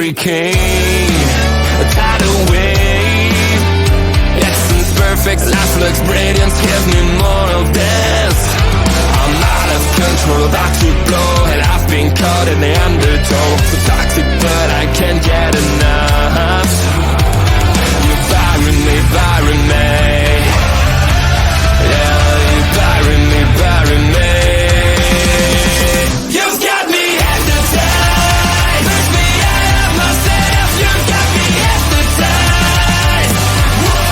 hurricane, a tidal wave. Essence perfect, life looks brilliant, give me more of this. I'm out of control, about to blow, and I've been caught in the undertow. So toxic, but I can't get enough. You're firing me, yeah, you're firing me, You've got me hypnotized, push me out of myself. You've got me hypnotized. Whoa,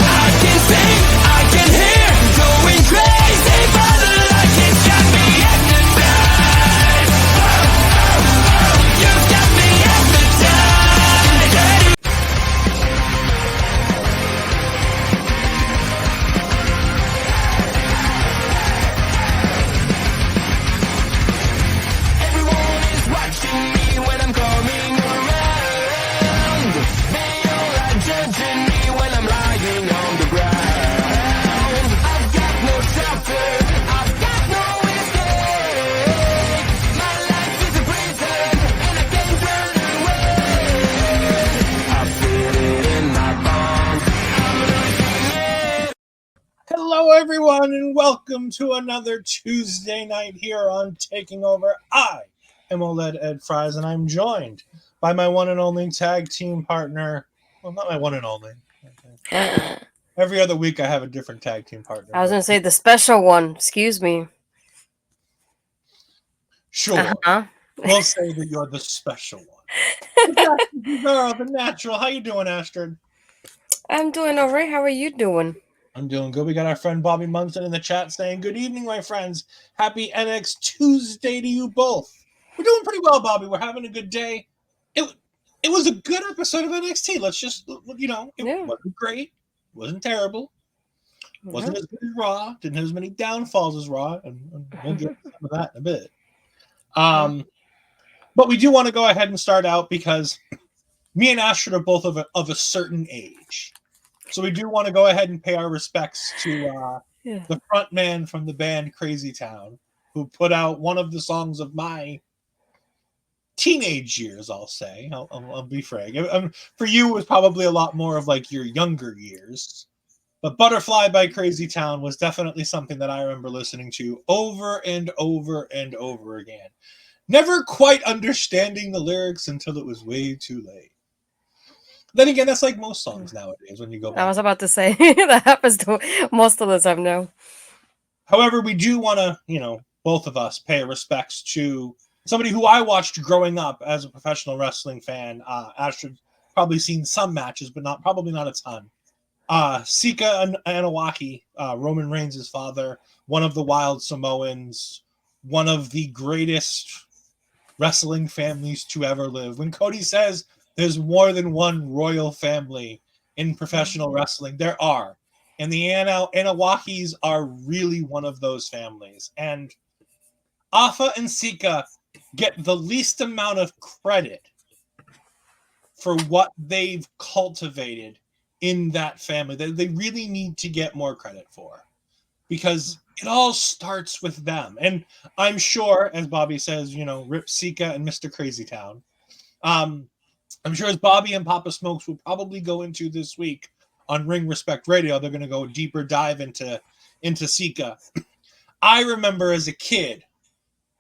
I can see, I can hear, going crazy by the light. It's got me hypnotized. You've got me hypnotized. Everyone is watching me when I'm coming around. They all are judging me when I'm lying on the ground. I've got no shelter, I've got no escape. My life is a prison and I can't run away. I feel it in my bones, I'm losing it. Hello, everyone, and welcome to another Tuesday night here on Taking Over. I am OLED Ed Fries, and I'm joined by my one and only tag team partner. Well, not my one and only. Every other week, I have a different tag team partner. I was going to say the special one. Excuse me. Sure, we'll say that you're the special one. The natural. How you doing, Astrid? I'm doing all right. How are you doing? I'm doing good. We got our friend Bobby Munson in the chat saying, "Good evening, my friends. Happy NX Tuesday to you both." We're doing pretty well, Bobby. We're having a good day. It was a good episode of NXT. Let's just, it wasn't great. It wasn't terrible. It wasn't as good as Raw. Didn't have as many downfalls as Raw. And we'll get to some of that in a bit. But we do want to go ahead and start out because me and Astrid are both of a certain age. So we do want to go ahead and pay our respects to the front man from the band Crazy Town, who put out one of the songs of my teenage years, I'll say. I'll be frank. For you, it was probably a lot more of like your younger years. But Butterfly by Crazy Town was definitely something that I remember listening to over and over and over again. Never quite understanding the lyrics until it was way too late. Then again, that's like most songs nowadays when you go back. I was about to say, that happens to most of the time now. However, we do want to, both of us pay respects to somebody who I watched growing up as a professional wrestling fan. Astrid probably seen some matches, but probably not a ton. Sika Anawaki, Roman Reigns' father, one of the Wild Samoans, one of the greatest wrestling families to ever live. When Cody says there's more than one royal family in professional wrestling, there are. And the Anawakis are really one of those families. And Afa and Sika get the least amount of credit for what they've cultivated in that family. They really need to get more credit for, because it all starts with them. And I'm sure, as Bobby says, Rip Sika and Mr. Crazy Town. I'm sure as Bobby and Papa Smokes will probably go into this week on Ring Respect Radio, they're going to go deeper dive into Sika. I remember as a kid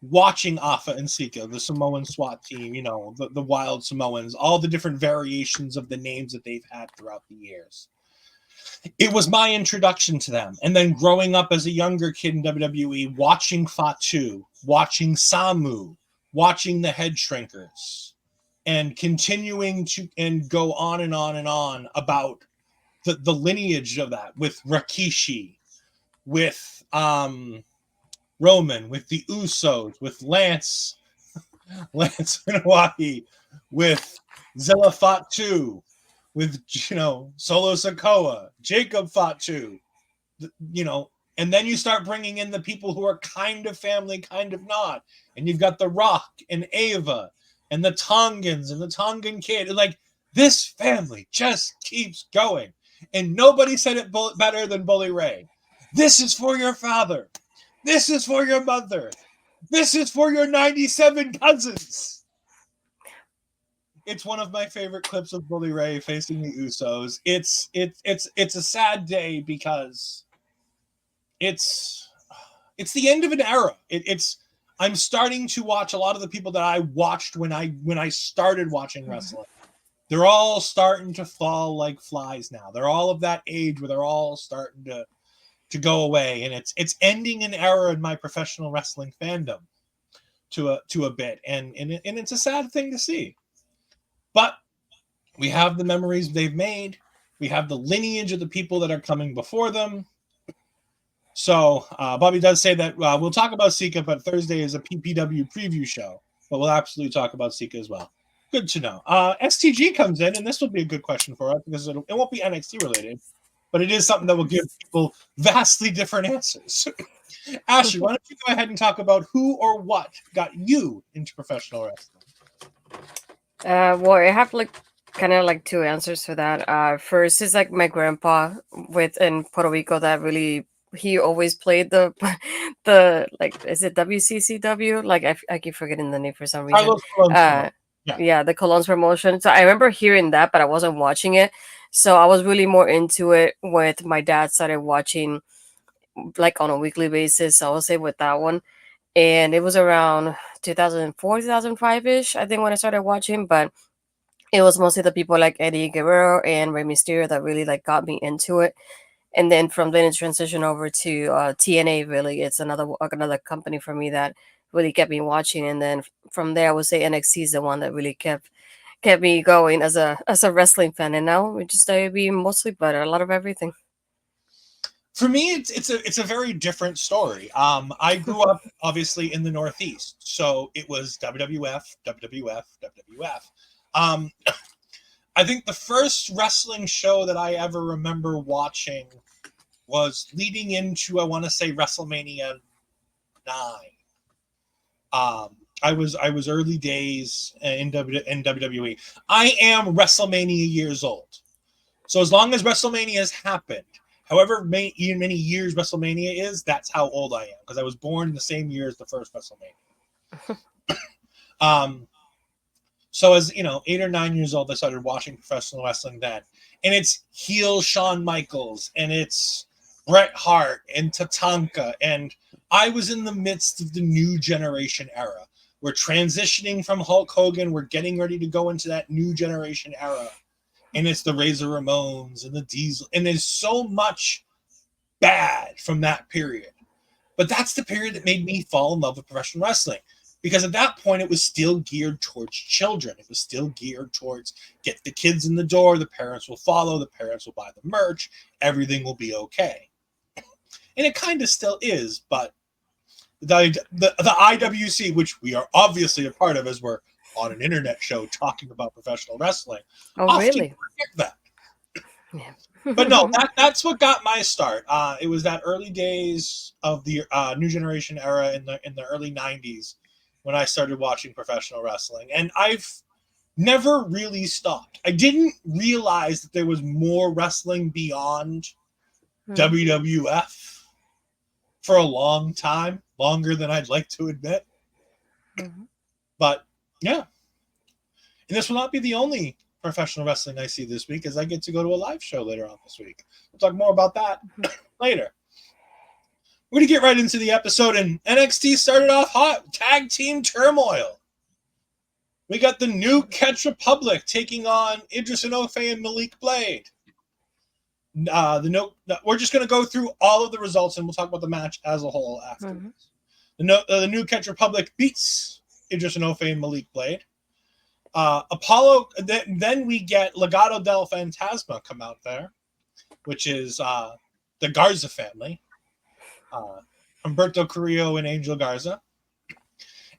watching Afa and Sika, the Samoan SWAT team, the Wild Samoans, all the different variations of the names that they've had throughout the years. It was my introduction to them. And then growing up as a younger kid in WWE, watching Fatu, watching Samu, watching the Head Shrinkers, and continuing to go on and on and on about the lineage of that with Rikishi, with Roman, with the Usos, with Lance Milwaukee, with Zilla Fatu, with Solo Sikoa, Jacob Fatu, and then you start bringing in the people who are kind of family, kind of not, and you've got The Rock and Ava and the Tongans and the Tongan Kid. Like, this family just keeps going, and nobody said it better than Bully Ray. This is for your father. This is for your mother. This is for your 97 cousins. It's one of my favorite clips of Bully Ray facing the Usos. It's a sad day because it's the end of an era. I'm starting to watch a lot of the people that I watched when I started watching wrestling. They're all starting to fall like flies now. They're all of that age where they're all starting to go away, and it's ending an era in my professional wrestling fandom to a bit, and it's a sad thing to see. But we have the memories they've made. We have the lineage of the people that are coming before them. So Bobby does say that we'll talk about Sika, but Thursday is a PPW preview show. But we'll absolutely talk about Sika as well. Good to know. STG comes in, and this will be a good question for us because it won't be NXT related, but it is something that will give people vastly different answers. Ashley, why don't you go ahead and talk about who or what got you into professional wrestling? Well, I have kind of like two answers for that. First is like my grandpa in Puerto Rico that really he always played the like, is it WCCW? Like I keep forgetting the name for some reason. Carlos Colon's yeah, the Cologne's promotion. So I remember hearing that, but I wasn't watching it. So I was really more into it with my dad started watching like on a weekly basis. So I will say with that one. And it was around 2004, 2005-ish, I think, when I started watching. But it was mostly the people like Eddie Guerrero and Rey Mysterio that really like got me into it. And then from then it transitioned over to TNA. Really, it's another company for me that really kept me watching. And then from there, I would say NXT is the one that really kept me going as a wrestling fan. And now we just being mostly, but a lot of everything. For me, it's a very different story. I grew up obviously in the Northeast, so it was WWF. I think the first wrestling show that I ever remember watching was leading into, I want to say, WrestleMania 9. I was early days in WWE. I am WrestleMania years old, so as long as WrestleMania has happened, however many years WrestleMania is, that's how old I am, because I was born the same year as the first WrestleMania. So as 8 or 9 years old, I started watching professional wrestling then. And it's heel Shawn Michaels, and it's Bret Hart and Tatanka. And I was in the midst of the new generation era. We're transitioning from Hulk Hogan. We're getting ready to go into that new generation era. And it's the Razor Ramones and the Diesel. And there's so much bad from that period. But that's the period that made me fall in love with professional wrestling. Because at that point, it was still geared towards children. It was still geared towards get the kids in the door. The parents will follow. The parents will buy the merch. Everything will be okay. And it kind of still is. But the IWC, which we are obviously a part of as we're on an internet show talking about professional wrestling. Oh, really? Forget that. Yeah. But no, that's what got my start. It was that early days of the new generation era in the early 90s. When I started watching professional wrestling. And I've never really stopped. I didn't realize that there was more wrestling beyond WWF for a long time, longer than I'd like to admit. But yeah. And this will not be the only professional wrestling I see this week, as I get to go to a live show later on this week. We'll talk more about that later. We're going to get right into the episode, and NXT started off hot. Tag Team Turmoil. We got the new Catch Republic taking on Edris Enofe and Malik Blade. We're just going to go through all of the results, and we'll talk about the match as a whole afterwards. The new Catch Republic beats Edris Enofe and Malik Blade. Apollo. Then we get Legado del Fantasma come out there, which is the Garza family. Humberto, Carrillo, and Angel Garza.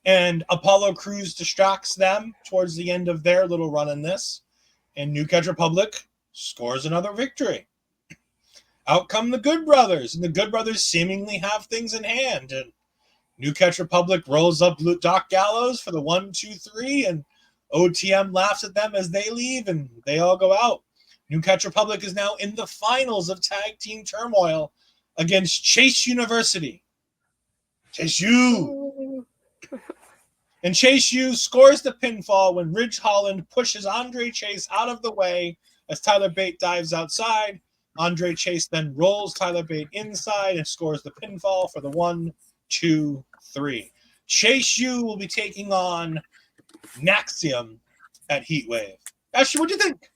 And Apollo Crews distracts them towards the end of their little run in this. And New Catch Republic scores another victory. Out come the Good Brothers. And the Good Brothers seemingly have things in hand. And New Catch Republic rolls up Doc Gallows for the 1, 2, 3. And OTM laughs at them as they leave. And they all go out. New Catch Republic is now in the finals of Tag Team Turmoil against Chase University. Chase U. And Chase U scores the pinfall when Ridge Holland pushes Andre Chase out of the way as Tyler Bate dives outside. Andre Chase then rolls Tyler Bate inside and scores the pinfall for the 1, 2, 3. Chase U will be taking on Naxium at Heatwave. Ashley, what do you think?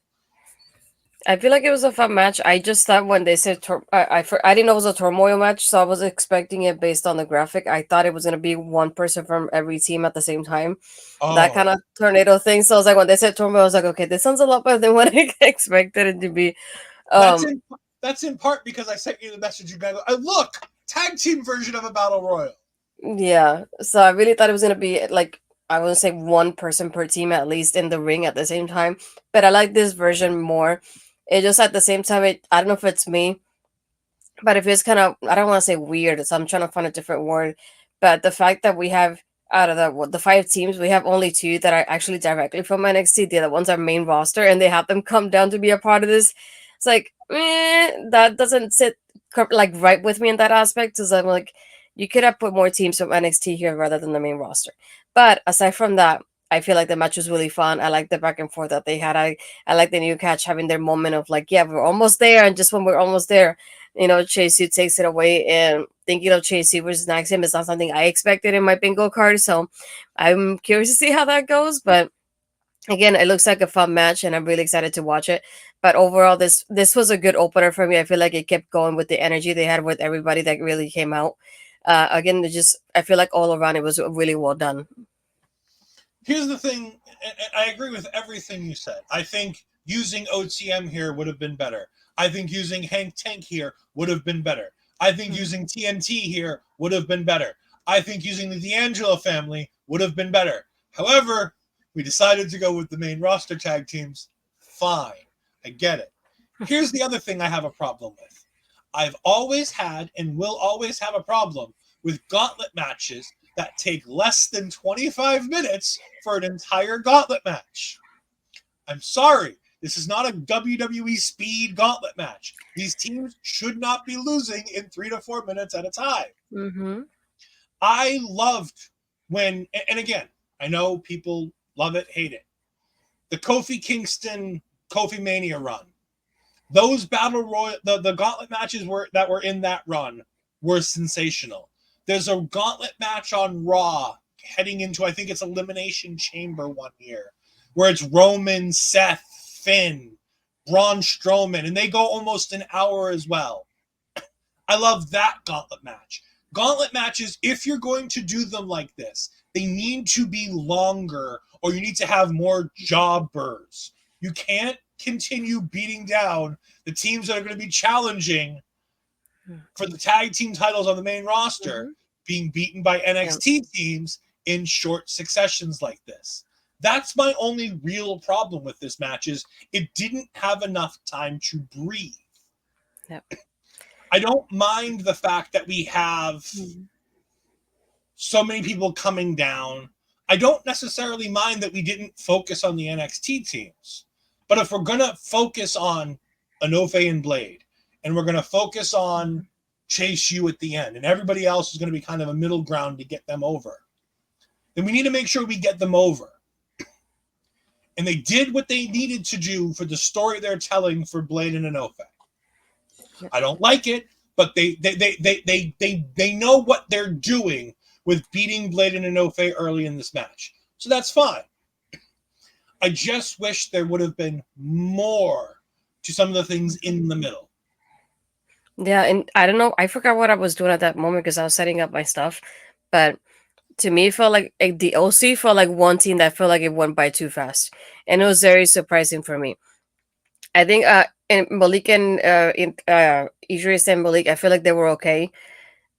I feel like it was a fun match. I just thought when they said I didn't know it was a turmoil match, so I was expecting it based on the graphic. I thought it was gonna be one person from every team at the same time, that kind of tornado thing. So I was like, when they said turmoil, I was like, okay, this sounds a lot better than what I expected it to be. That's in part because I sent you the message. You guys, look, tag team version of a battle royal. Yeah, so I really thought it was gonna be like, I wouldn't say one person per team at least in the ring at the same time, but I like this version more. It just at the same time, I don't know if it's me, but if it's kind of, I don't want to say weird, so I'm trying to find a different word. But the fact that we have out of the 5 teams, we have only 2 that are actually directly from NXT. The other ones are main roster, and they have them come down to be a part of this. It's like, that doesn't sit like right with me in that aspect. Because I'm like, you could have put more teams from NXT here rather than the main roster. But aside from that, I feel like the match was really fun. I like the back and forth that they had. I like the new catch having their moment of like, yeah, we're almost there, and just when we're almost there, Chase U takes it away. And thinking of Chase U versus Naxium is not something I expected in my bingo card. So I'm curious to see how that goes. But again, it looks like a fun match, and I'm really excited to watch it. But overall, this was a good opener for me. I feel like it kept going with the energy they had with everybody that really came out. Again, I feel like all around it was really well done. Here's the thing, and I agree with everything you said. I think using OTM here would have been better. I think using Hank Tank here would have been better. I think using TNT here would have been better. I think using the D'Angelo family would have been better. However, we decided to go with the main roster tag teams. Fine. I get it. Here's the other thing I have a problem with. I've always had and will always have a problem with gauntlet matches that take less than 25 minutes for an entire gauntlet match. I'm sorry. This is not a WWE speed gauntlet match. These teams should not be losing in 3 to 4 minutes at a time. Mm-hmm. I loved when, and again, I know people love it, hate it, the Kofi Kingston Kofi Mania run. Those battle royal, the gauntlet matches that were in that run were sensational. There's a gauntlet match on Raw heading into, I think it's Elimination Chamber one year, where it's Roman, Seth, Finn, Braun Strowman, and they go almost an hour as well. I love that gauntlet match. Gauntlet matches, if you're going to do them like this, they need to be longer, or you need to have more jobbers. You can't continue beating down the teams that are going to be challenging for the tag team titles on the main roster, being beaten by NXT teams in short successions like this. That's my only real problem with this match, is it didn't have enough time to breathe. Yep. I don't mind the fact that we have so many people coming down. I don't necessarily mind that we didn't focus on the NXT teams. But if we're going to focus on Enofe and Blade, and we're going to focus on Chase U at the end, and everybody else is going to be kind of a middle ground to get them over, then we need to make sure we get them over. And they did what they needed to do for the story they're telling for Blade and Enofe. Yep. I don't like it, but they know what they're doing with beating Blade and Enofe early in this match. So that's fine. I just wish there would have been more to some of the things in the middle. Yeah, and I don't know, I forgot what I was doing at that moment because I was setting up my stuff. But to me, it felt like the OC felt like one team that felt like it went by too fast. And it was very surprising for me. I think in Malik and Idris and Malik, I feel like they were okay.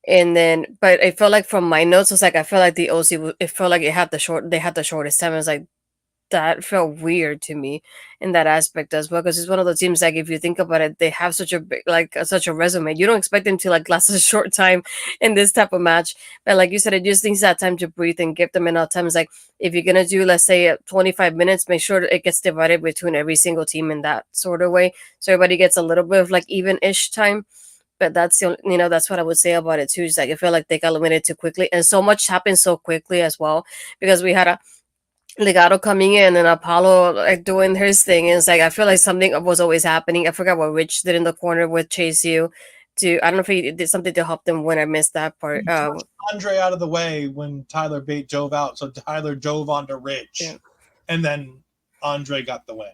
And then, but it felt like from my notes, it was like I felt like the OC, it felt like they had the shortest time. I was like, that felt weird to me in that aspect as well, because it's one of those teams, like, if you think about it, they have such a big, like, such a resume. You don't expect them to like last a short time in this type of match, but like you said, it just needs that time to breathe and give them enough time. It's like, if you're gonna do, let's say, 25 minutes, make sure it gets divided between every single team in that sort of way, so everybody gets a little bit of like even-ish time. But that's the that's what I would say about it too. Is like I feel like they got eliminated too quickly, and so much happened so quickly as well because we had a Legato coming in and Apollo like doing his thing. And it's like I feel like something was always happening. I forgot what Rich did in the corner with Chase U. I don't know if he did something to help them win. I missed that part. He pushed Andre out of the way when Tyler Bate dove out, so Tyler dove onto Rich, and then Andre got the win.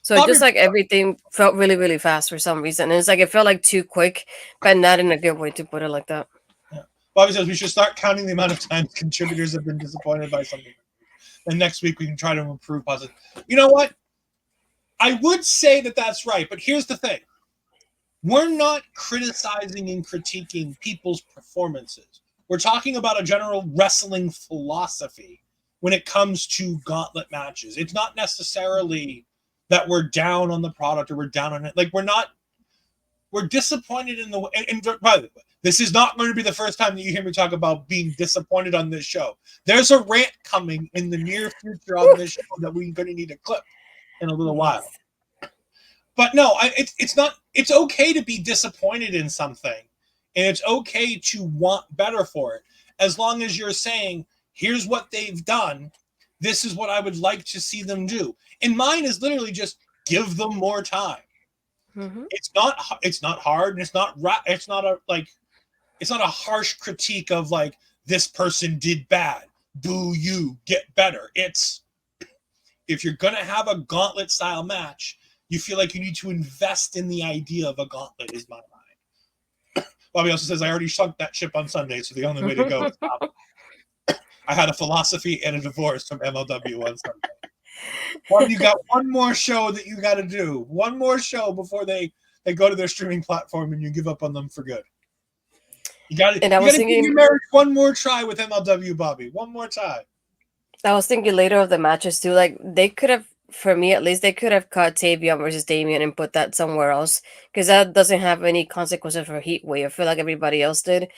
So just like everything felt really, really fast for some reason. And it's like it felt like too quick, but not in a good way to put it like that. Yeah. Bobby says we should start counting the amount of times contributors have been disappointed by something. And next week we can try to improve positive. You know what? I would say that that's right, but here's the thing. We're not criticizing and critiquing people's performances. We're talking about a general wrestling philosophy when it comes to gauntlet matches. It's not necessarily that we're down on the product or we're down on it. Like we're disappointed in the way. And by the way, this is not going to be the first time that you hear me talk about being disappointed on this show. There's a rant coming in the near future on this show that we're going to need to clip in a little while. But no, it's okay to be disappointed in something, and it's okay to want better for it, as long as you're saying, here's what they've done. This is what I would like to see them do. And mine is literally just give them more time. Mm-hmm. It's not hard, and it's not a harsh critique of like this person did bad. Boo you, get better. It's if you're gonna have a gauntlet style match, you feel like you need to invest in the idea of a gauntlet. Is my mind. Bobby also says I already sunk that ship on Sunday, so the only way to go is up. I had a philosophy and a divorce from MLW on Sunday. Well, you got one more show that you got to do. One more show before they go to their streaming platform and you give up on them for good. You got to give your marriage one more try with MLW, Bobby. One more time. I was thinking later of the matches too. Like they could have, for me at least, they could have cut Tavion versus Damon and put that somewhere else because that doesn't have any consequences for Heat Wave. I feel like everybody else did.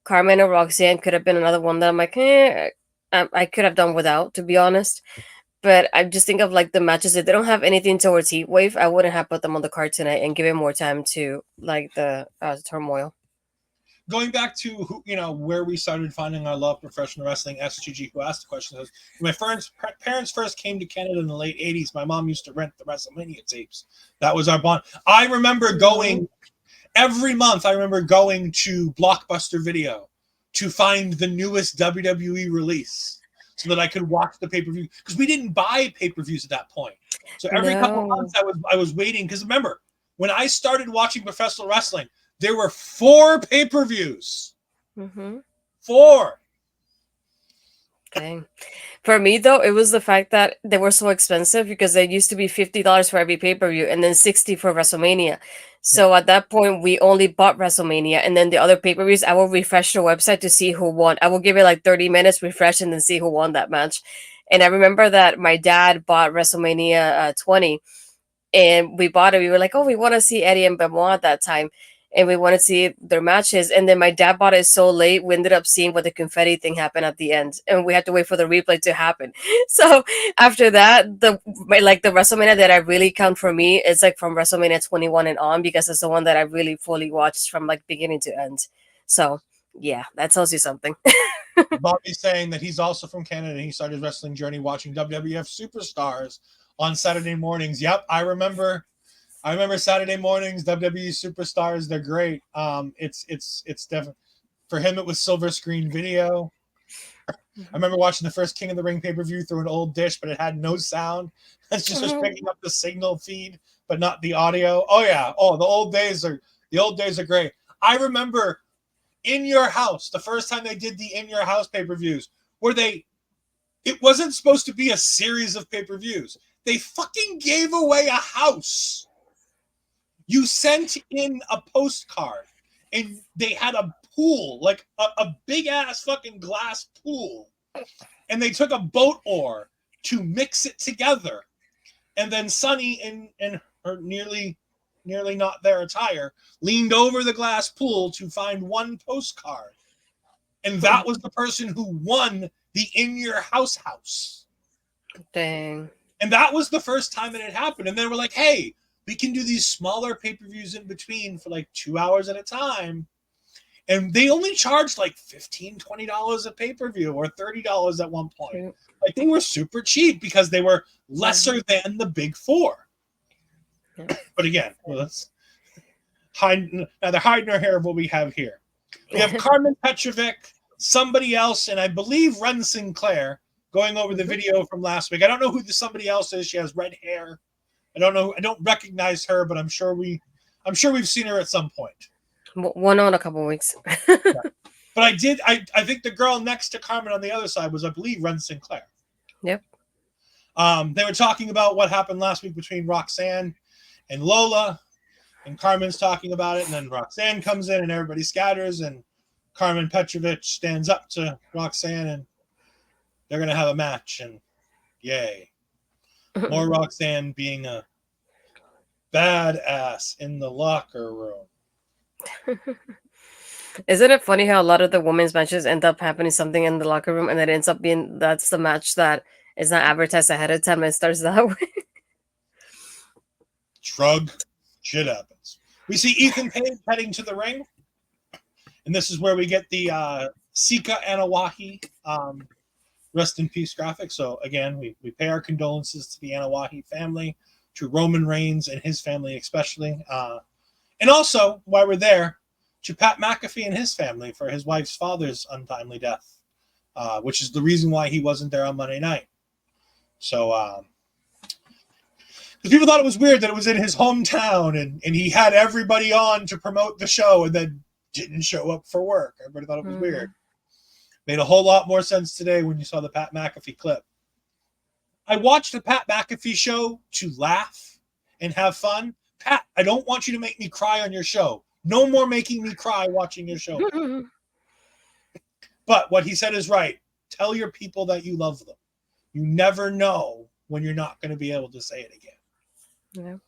Karmen or Roxanne could have been another one that I'm like, I could have done without, to be honest. But I just think of like the matches, if they don't have anything towards Heat Wave, I wouldn't have put them on the card tonight and give it more time to like the Turmoil. Going back to where we started finding our love professional wrestling, SGG, who asked the question, was when my parents first came to Canada in the late 80s, my mom used to rent the WrestleMania tapes. That was our bond. I remember going every month. I remember going to Blockbuster Video to find the newest WWE release so that I could watch the pay-per-view, because we didn't buy pay-per-views at that point. So every couple of months I was waiting, because remember, when I started watching professional wrestling, there were 4 pay-per-views. Mm-hmm. 4. Dang. For me, though, it was the fact that they were so expensive because they used to be $50 for every pay-per-view and then $60 for WrestleMania. So at that point, we only bought WrestleMania, and then the other pay-per-views, I will refresh the website to see who won. I will give it like 30 minutes, refresh, and then see who won that match. And I remember that my dad bought WrestleMania 20, and we bought it. We were like, oh, we want to see Eddie and Benoit at that time. And we wanted to see their matches. And then my dad bought it so late, we ended up seeing what the confetti thing happened at the end. And we had to wait for the replay to happen. So after that, the WrestleMania that I really count for me is like from WrestleMania 21 and on, because it's the one that I really fully watched from like beginning to end. So yeah, that tells you something. Bobby's saying that he's also from Canada and he started his wrestling journey watching WWF Superstars on Saturday mornings. Yep, I remember Saturday mornings, WWE Superstars. They're great. It's definitely, for him, it was silver screen video. I remember watching the first King of the Ring pay-per-view through an old dish, but it had no sound. It's just was picking up the signal feed, but not the audio. Oh yeah. Oh, the old days are great. I remember In Your House, the first time they did the In Your House pay-per-views, where it wasn't supposed to be a series of pay-per-views. They fucking gave away a house. You sent in a postcard, and they had a pool, like a big-ass fucking glass pool, and they took a boat oar to mix it together. And then Sunny, in her nearly not there attire, leaned over the glass pool to find one postcard. And that was the person who won the In Your House. Dang. And that was the first time that it happened. And they were like, hey, we can do these smaller pay-per-views in between for like 2 hours at a time. And they only charged like $15, $20 a pay-per-view or $30 at one point. True. Like they were super cheap because they were lesser than the big four. Yeah. But again, well, let's neither hide nor hair of what we have here. We have Karmen, Petrovic, somebody else, and I believe Ren Sinclair going over the video from last week. I don't know who the somebody else is. She has red hair. I don't know. I don't recognize her, but I'm sure we've seen her at some point. One on a couple weeks. Yeah. But I think the girl next to Karmen on the other side was, I believe, Ren Sinclair. Yep. They were talking about what happened last week between Roxanne and Lola, and Karmen's talking about it, and then Roxanne comes in and everybody scatters, and Karmen Petrovic stands up to Roxanne, and they're going to have a match, and yay. More Roxanne being a badass in the locker room. Isn't it funny how a lot of the women's matches end up happening something in the locker room, and it ends up being that's the match that is not advertised ahead of time and starts that way? Shrug. Shit happens. We see Ethan Page heading to the ring, and this is where we get the Sika Anawahi rest in peace graphic. So again, we pay our condolences to the Anawahi family, to Roman Reigns and his family especially. And also, while we're there, to Pat McAfee and his family for his wife's father's untimely death, which is the reason why he wasn't there on Monday night. So, because people thought it was weird that it was in his hometown and he had everybody on to promote the show and then didn't show up for work. Everybody thought it was weird. Made a whole lot more sense today when you saw the Pat McAfee clip. I watched the Pat McAfee show to laugh and have fun. Pat, I don't want you to make me cry on your show. No more making me cry watching your show. But what he said is right. Tell your people that you love them. You never know when you're not going to be able to say it again.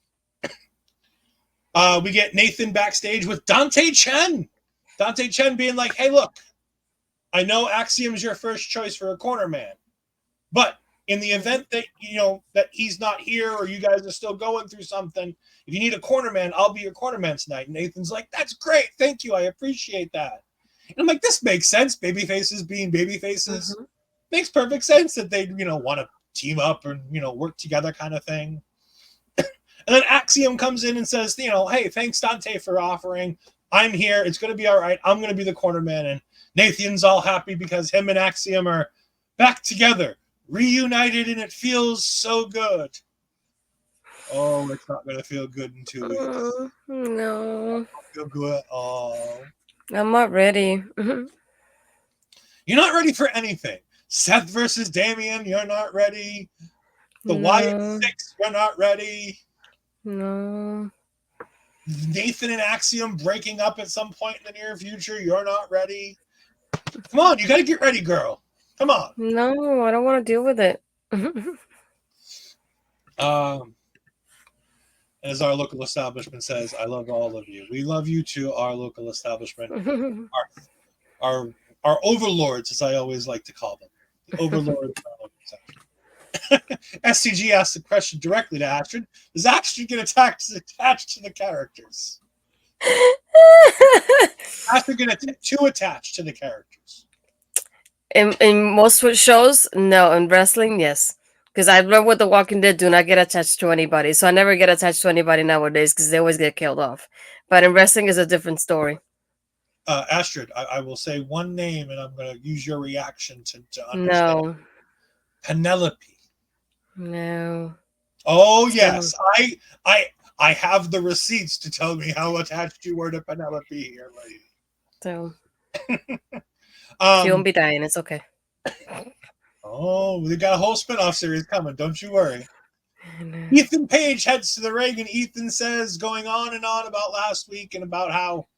Yeah. We get Nathan backstage with Dante Chen. Dante Chen being like, hey, look, I know Axiom's your first choice for a corner man, but in the event that, that he's not here or you guys are still going through something, if you need a corner man, I'll be your corner man tonight. And Nathan's like, that's great. Thank you. I appreciate that. And I'm like, this makes sense. Baby faces being baby faces. Makes perfect sense that they, want to team up and, work together kind of thing. And then Axiom comes in and says, hey, thanks, Dante, for offering. I'm here. It's going to be all right. I'm going to be the corner man. And Nathan's all happy because him and Axiom are back together, reunited, and it feels so good. Oh, it's not going to feel good in 2 weeks. No. Feel good. Oh. I'm not ready. You're not ready for anything. Seth versus Damien, you're not ready. The Wyatt Six, you're not ready. No. Nathan and Axiom breaking up at some point in the near future, you're not ready. Come on, you got to get ready, girl. Come on. No, I don't want to deal with it. As our local establishment says, I love all of you. We love you too, our local establishment. our overlords, as I always like to call them. The overlords of our local establishment. SCG asked the question directly to Astrid. Does Astrid get attached to the characters? Astrid get too attached to the characters. In most shows, no. In wrestling, yes. Because I read with The Walking Dead, do not get attached to anybody. So I never get attached to anybody nowadays because they always get killed off. But in wrestling, is a different story. Astrid, I will say one name, and I'm going to use your reaction to understand. No. Penelope. No. Oh yes, I have the receipts to tell me how attached you were to Penelope here, lady. So she won't be dying. It's okay. Oh, we got a whole spinoff series coming. Don't you worry. Ethan Page heads to the ring, and Ethan says, going on and on about last week and about how,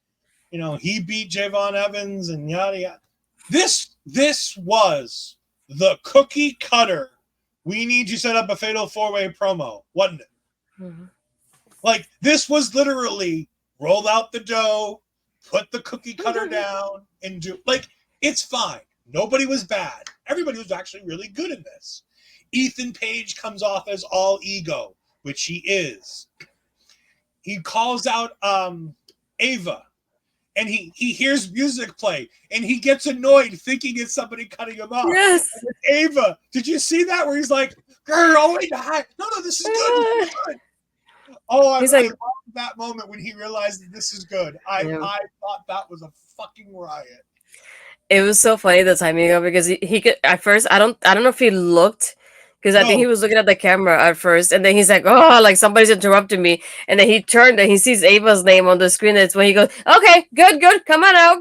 he beat Javon Evans and yada yada. This was the cookie cutter. We need to set up a fatal 4-way promo, wasn't it? Mm-hmm. Like, this was literally roll out the dough, put the cookie cutter down, and do, like, it's fine. Nobody was bad. Everybody was actually really good in this. Ethan Page comes off as all ego, which he is. he calls out Ava, and he hears music play, and he gets annoyed thinking it's somebody cutting him off. Yes. Ava, did you see that? Where he's like, "Oh wait, no, this is good. This is good." Oh, I love that moment when he realized that this is good. I thought that was a fucking riot. It was so funny the timing of it, because he could at first. I don't know if he looked, because I think he was looking at the camera at first, and then he's like, "Oh, like somebody's interrupting me," and then he turned and he sees Ava's name on the screen. That's when he goes, "Okay, good, come on out,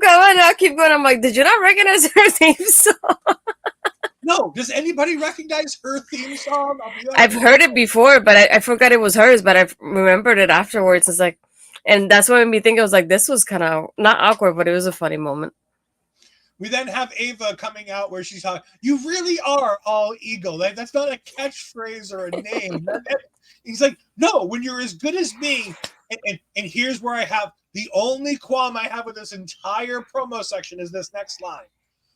keep going." I'm like, "Did you not recognize her theme song?" No, does anybody recognize her theme song? I've heard it before, but I forgot it was hers. But I remembered it afterwards. It's like, and that's what made me think. I was like, this was kind of not awkward, but it was a funny moment. We then have Ava coming out where she's talking, "You really are all ego. That's not a catchphrase or a name." He's like, "No, when you're as good as me," and here's where I have the only qualm I have with this entire promo section is this next line.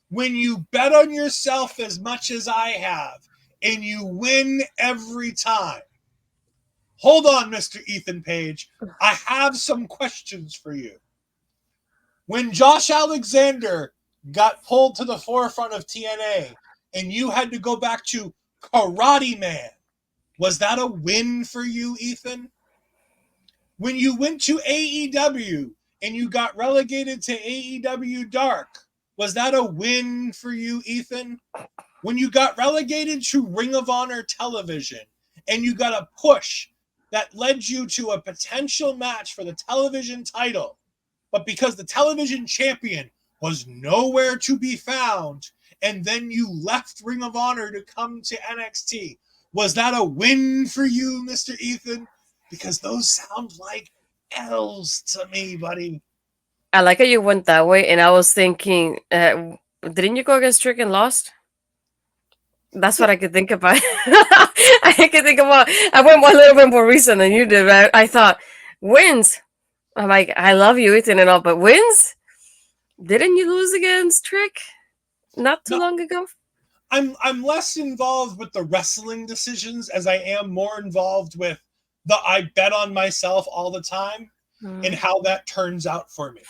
"When you bet on yourself as much as I have, and you win every time." Hold on, Mr. Ethan Page. I have some questions for you. When Josh Alexander got pulled to the forefront of TNA, and you had to go back to Karate Man, was that a win for you, Ethan? When you went to AEW and you got relegated to AEW Dark, was that a win for you, Ethan? When you got relegated to Ring of Honor Television and you got a push that led you to a potential match for the television title, but because the television champion was nowhere to be found, and then you left Ring of Honor to come to NXT, was that a win for you, Mr. Ethan? Because those sound like L's to me, buddy. I like how you went that way, and I was thinking, didn't you go against Trick and lost? That's what I could think about. I went a little bit more recent than you did. But I thought, wins. I'm like, I love you, Ethan, and all, but wins? Didn't you lose against Trick not too long ago? I'm less involved with the wrestling decisions as I am more involved with the I bet on myself all the time and how that turns out for me.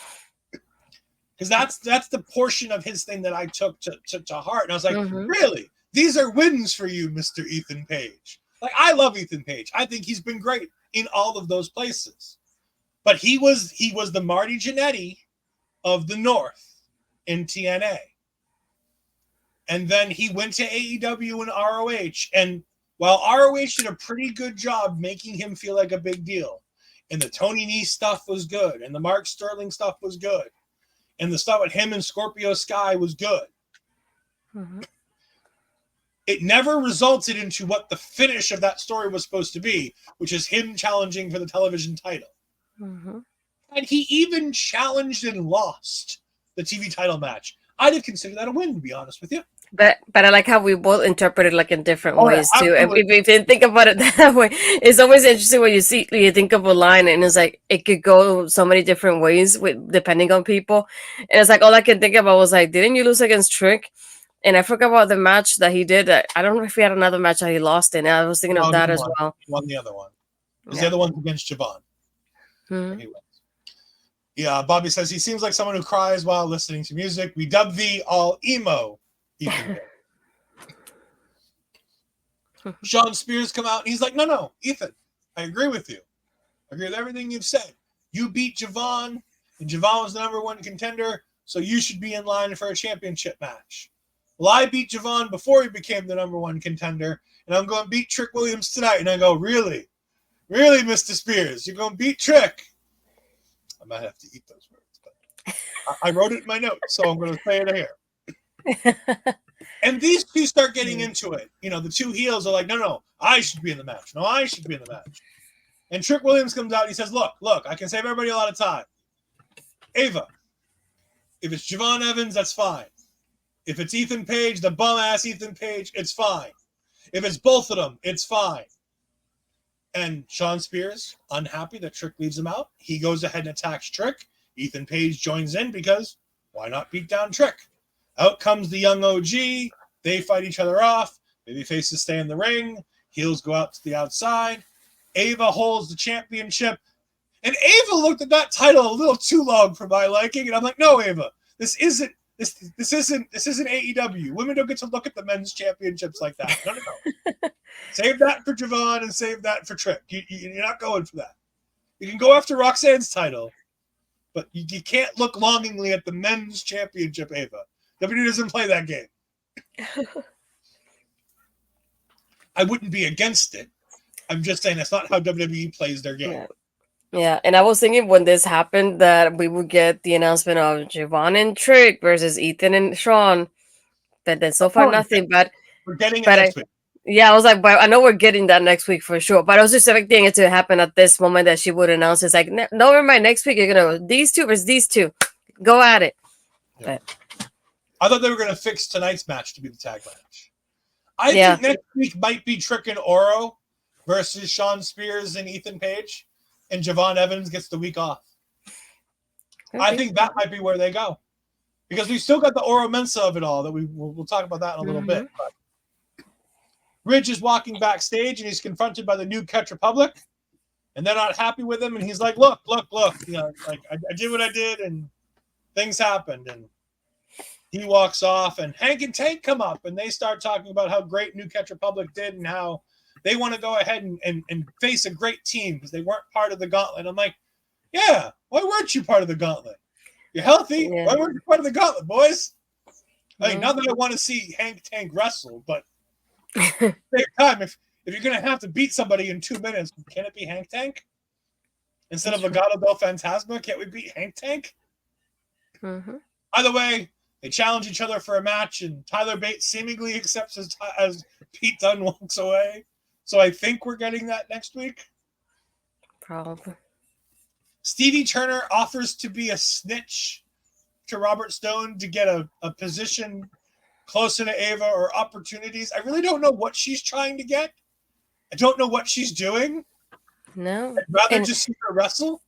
Because that's the portion of his thing that I took to heart. And I was like, really? These are wins for you, Mr. Ethan Page. Like, I love Ethan Page. I think he's been great in all of those places. But he was the Marty Jannetty of the North in TNA. And then he went to AEW and ROH. And while ROH did a pretty good job making him feel like a big deal, and the Tony Nese stuff was good, and the Mark Sterling stuff was good, and the stuff with him and Scorpio Sky was good, it never resulted into what the finish of that story was supposed to be, which is him challenging for the television title. And he even challenged and lost the TV title match. I'd have considered that a win, to be honest with you. But I like how we both interpret it like in different ways too. Absolutely. And if you think about it that way, it's always interesting when you think of a line and it's like it could go so many different ways depending on people. And it's like all I can think about was like, didn't you lose against Trick? And I forgot about the match that he did. I don't know if he had another match that he lost in. I was thinking of that as well. Won the other one. Because the other one's against Javon. Yeah, Bobby says he seems like someone who cries while listening to music. We dub thee all emo. Ethan. Shawn Spears come out and he's like, no, Ethan, I agree with you. I agree with everything you've said. You beat Javon, and Javon was the #1 contender, so you should be in line for a championship match. Well, I beat Javon before he became the #1 contender, and I'm going to beat Trick Williams tonight. And I go, really? Really, Mr. Spears? You're going to beat Trick? I might have to eat those words, but I wrote it in my notes, so I'm going to say it here. And these two start getting into it. You know, the two heels are like, no, I should be in the match. No, I should be in the match. And Trick Williams comes out and he says, look, I can save everybody a lot of time. Ava, if it's Javon Evans, that's fine. If it's Ethan Page, the bum-ass Ethan Page, it's fine. If it's both of them, it's fine. And Shawn Spears, unhappy that Trick leaves him out, he goes ahead and attacks Trick. Ethan Page joins in because why not beat down Trick? Out comes the young OG. They fight each other off. Baby faces stay in the ring. Heels go out to the outside. Ava holds the championship. And Ava looked at that title a little too long for my liking, and I'm like, no, Ava, this isn't AEW. Women don't get to look at the men's championships like that. No. Save that for Javon and save that for Trick. You're not going for that. You can go after Roxanne's title, but you can't look longingly at the men's championship, Ava. WWE doesn't play that game. I wouldn't be against it. I'm just saying that's not how WWE plays their game. Yeah, and I was thinking when this happened that we would get the announcement of Javon and Trick versus Ethan and Shawn. But then so far nothing. But we're getting it next week. Yeah, I was like, but I know we're getting that next week for sure. But I was just expecting it to happen at this moment that she would announce. It's like, no, never mind. Next week you're gonna go these two versus these two. Go at it. Yeah. I thought they were gonna fix tonight's match to be the tag match. I think next week might be Trick and Oro versus Shawn Spears and Ethan Page, and Javon Evans gets the week off. Okay. I think that might be where they go. Because we still got the Oro Mensa of it all that we'll talk about that in a little bit. But Ridge is walking backstage and he's confronted by the new Catch Republic, and they're not happy with him. And he's like, look, you know, like I did what I did and things happened. And he walks off and Hank and Tank come up and they start talking about how great New Catch Republic did and how they want to go ahead and face a great team because they weren't part of the gauntlet. I'm like, yeah, why weren't you part of the gauntlet? You're healthy. Yeah. Why weren't you part of the gauntlet, boys? Like, not that I want to see Hank Tank wrestle, but at the same time, if you're going to have to beat somebody in 2 minutes, can it be Hank Tank? Instead of Legado del Fantasma, can't we beat Hank Tank? Mm-hmm. Either way, they challenge each other for a match, and Tyler Bates seemingly accepts as Pete Dunne walks away. So I think we're getting that next week. Probably. Stevie Turner offers to be a snitch to Robert Stone to get a position closer to Ava or opportunities. I really don't know what she's trying to get. I don't know what she's doing. No. I'd rather just see her wrestle.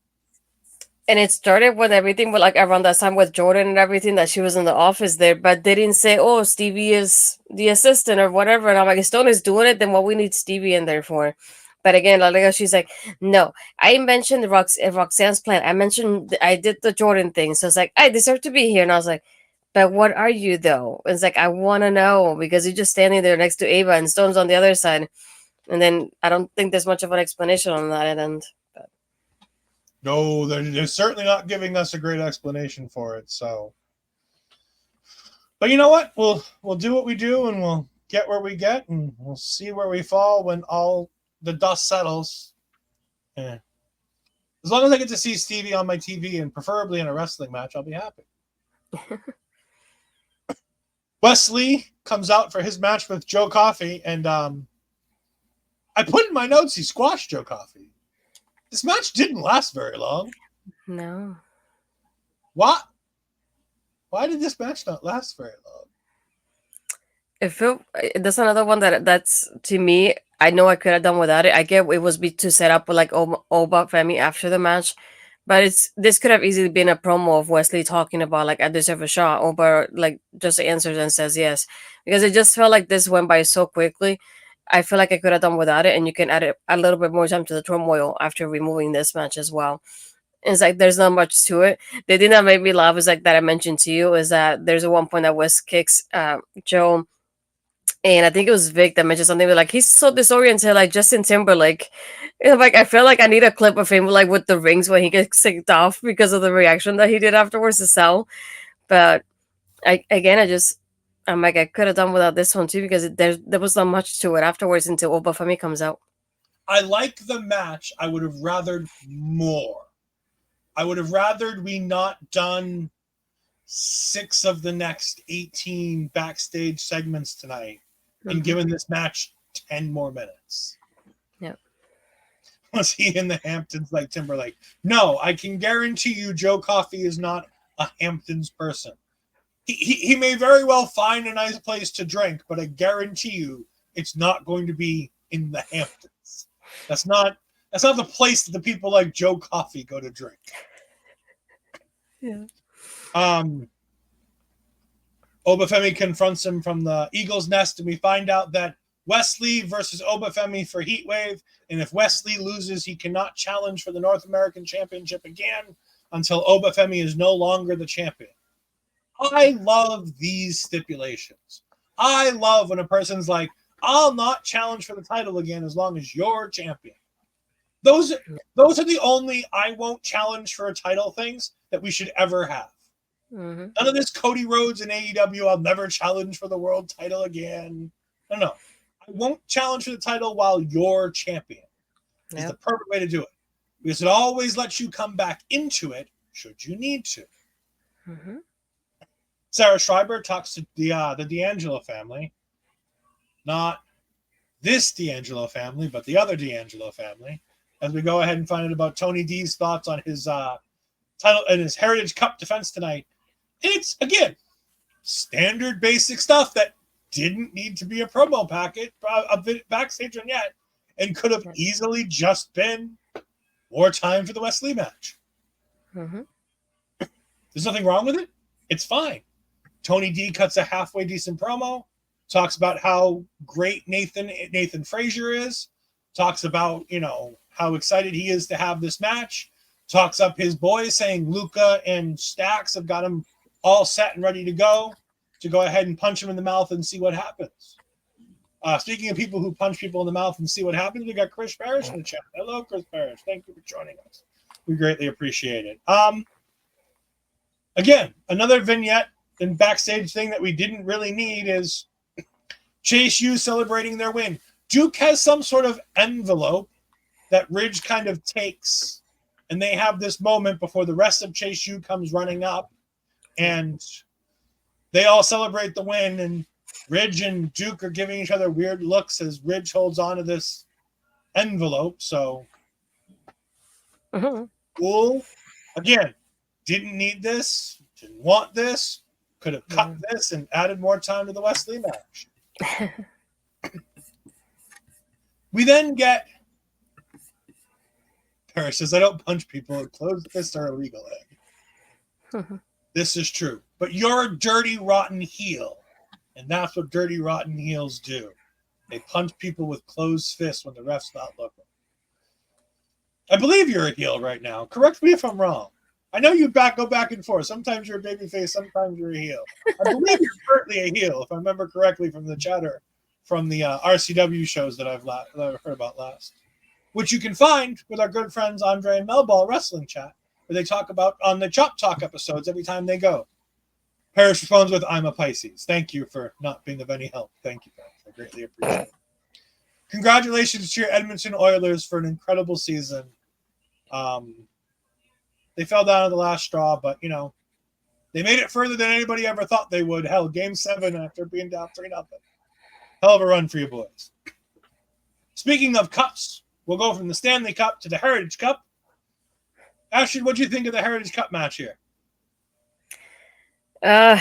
And it started with everything, with like around that time with Jordan and everything, that she was in the office there, but they didn't say, oh, Stevie is the assistant or whatever. And I'm like, if Stone is doing it, then what we need Stevie in there for? But again, like she's like, no, I mentioned Roxanne's plan. I did the Jordan thing. So it's like, I deserve to be here. And I was like, but what are you though? It's like, I want to know, because you're just standing there next to Ava and Stone's on the other side. And then I don't think there's much of an explanation on that end. But. No, they're certainly not giving us a great explanation for it. So, but you know what? We'll do what we do, and we'll get where we get, and we'll see where we fall when all the dust settles. Yeah. As long as I get to see Stevie on my TV, and preferably in a wrestling match, I'll be happy. Wes Lee comes out for his match with Joe Coffey, and I put in my notes he squashed Joe Coffey. This match didn't last very long. No. What? Why did this match not last very long? That's another one that's, to me, I know I could have done without it. I get it was to set up with like Oba Femi after the match, but this could have easily been a promo of Wes Lee talking about like, I deserve a shot. Oba like just answers and says yes, because it just felt like this went by so quickly. I feel like I could have done without it, and you can add a little bit more time to the turmoil after removing this match as well. It's like there's not much to it. The thing that made me laugh is like that I mentioned to you is that there's a one point that Wes kicks Joe, and I think it was Vic that mentioned something like he's so disoriented, like Justin Timberlake. And like I feel like I need a clip of him like with the rings when he gets kicked off because of the reaction that he did afterwards to sell. But I'm like, I could have done without this one too, because there was not much to it afterwards until Oba Femi comes out. I like the match. I would have rathered more. I would have rathered we not done 6 of the next 18 backstage segments tonight and given this match 10 more minutes. Yep. Was he in the Hamptons like Timberlake? No, I can guarantee you Joe Coffey is not a Hamptons person. He may very well find a nice place to drink, but I guarantee you it's not going to be in the Hamptons. That's not the place that the people like Joe Coffey go to drink. Yeah. Obafemi confronts him from the Eagle's Nest, and we find out that Wes Lee versus Obafemi for Heatwave. And if Wes Lee loses, he cannot challenge for the North American Championship again until Obafemi is no longer the champion. I love these stipulations. I love when a person's like, I'll not challenge for the title again as long as you're champion. Those are the only I won't challenge for a title things that we should ever have. Mm-hmm. None of this Cody Rhodes and AEW, I'll never challenge for the world title again. No. I won't challenge for the title while you're champion. It's the perfect way to do it. Because it always lets you come back into it should you need to. Mm-hmm. Sarah Schreiber talks to the D'Angelo family. Not this D'Angelo family, but the other D'Angelo family. As we go ahead and find out about Tony D's thoughts on his title and his Heritage Cup defense tonight. And it's, again, standard basic stuff that didn't need to be a promo packet, a bit backstage yet, and could have easily just been more time for the Wes Lee match. Mm-hmm. There's nothing wrong with it. It's fine. Tony D cuts a halfway decent promo, talks about how great Nathan Frazer is, talks about, how excited he is to have this match, talks up his boys, saying Luca and Stax have got him all set and ready to go ahead and punch him in the mouth and see what happens. Speaking of people who punch people in the mouth and see what happens, we got Chris Parrish in the chat. Hello, Chris Parrish. Thank you for joining us. We greatly appreciate it. Again, another vignette and backstage thing that we didn't really need is Chase U celebrating their win. Duke has some sort of envelope that Ridge kind of takes, and they have this moment before the rest of Chase U comes running up, and they all celebrate the win, and Ridge and Duke are giving each other weird looks as Ridge holds on to this envelope. So, cool. Again, didn't need this, didn't want this, could have cut this and added more time to the Wes Lee match. We then get Paris says, I don't punch people. Closed fists are illegal. This is true. But you're a dirty, rotten heel. And that's what dirty, rotten heels do. They punch people with closed fists when the ref's not looking. I believe you're a heel right now. Correct me if I'm wrong. I know you go back and forth. Sometimes you're a babyface, sometimes you're a heel. I believe you're currently a heel, if I remember correctly from the chatter from the RCW shows that I've heard about last, which you can find with our good friends Andre and Melball Wrestling Chat, where they talk about on the Chop Talk episodes every time they go. Parrish responds with, I'm a Pisces. Thank you for not being of any help. Thank you, Parrish. I greatly appreciate it. Congratulations to your Edmonton Oilers for an incredible season. They fell down at the last straw, but, they made it further than anybody ever thought they would. Hell, Game 7 after being down 3-0. Hell of a run for you boys. Speaking of cups, we'll go from the Stanley Cup to the Heritage Cup. Ashley, what do you think of the Heritage Cup match here? I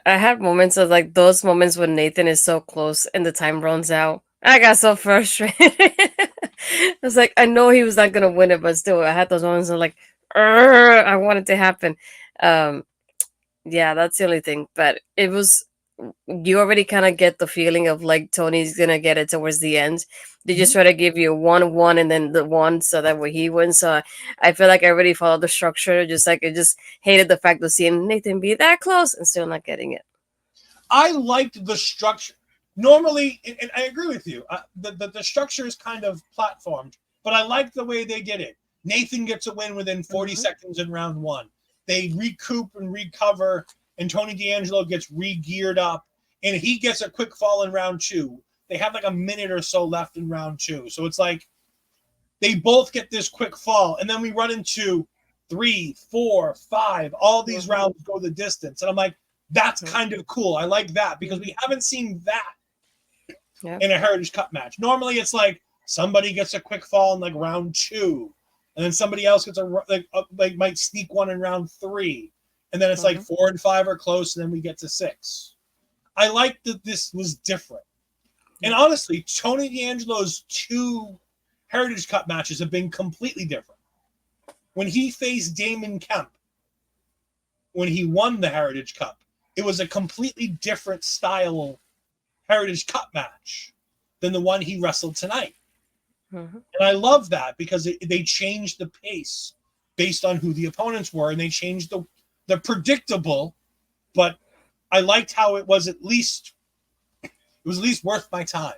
had moments of those moments when Nathan is so close and the time runs out. I got so frustrated. I was like, I know he was not gonna win it, but still, I had those moments of I want it to happen. Yeah, that's the only thing. But it was, you already kind of get the feeling of Tony's gonna get it towards the end. They just try to give you 1-1 and then the 1 so that way he wins. So I feel like I already followed the structure. I just hated the fact of seeing Nathan be that close and still not getting it. I liked the structure. Normally, and I agree with you, the structure is kind of platformed, but I like the way they did it. Nathan gets a win within 40 seconds in round 1. They recoup and recover, and Tony D'Angelo gets re-geared up, and he gets a quick fall in round 2. They have a minute or so left in round 2. So it's they both get this quick fall, and then we run into 3, 4, 5. All these rounds go the distance. And I'm like, that's kind of cool. I like that because we haven't seen that in a Heritage Cup match. Normally it's somebody gets a quick fall in round 2, and then somebody else gets might sneak one in round 3. And then it's 4 and 5 are close, and then we get to 6. I like that this was different. And honestly, Tony D'Angelo's 2 Heritage Cup matches have been completely different. When he faced Damon Kemp, when he won the Heritage Cup, it was a completely different style Heritage Cup match. than the one he wrestled tonight. Mm-hmm. And I love that because they changed the pace based on who the opponents were, and they changed the predictable, but I liked how it was at least worth my time.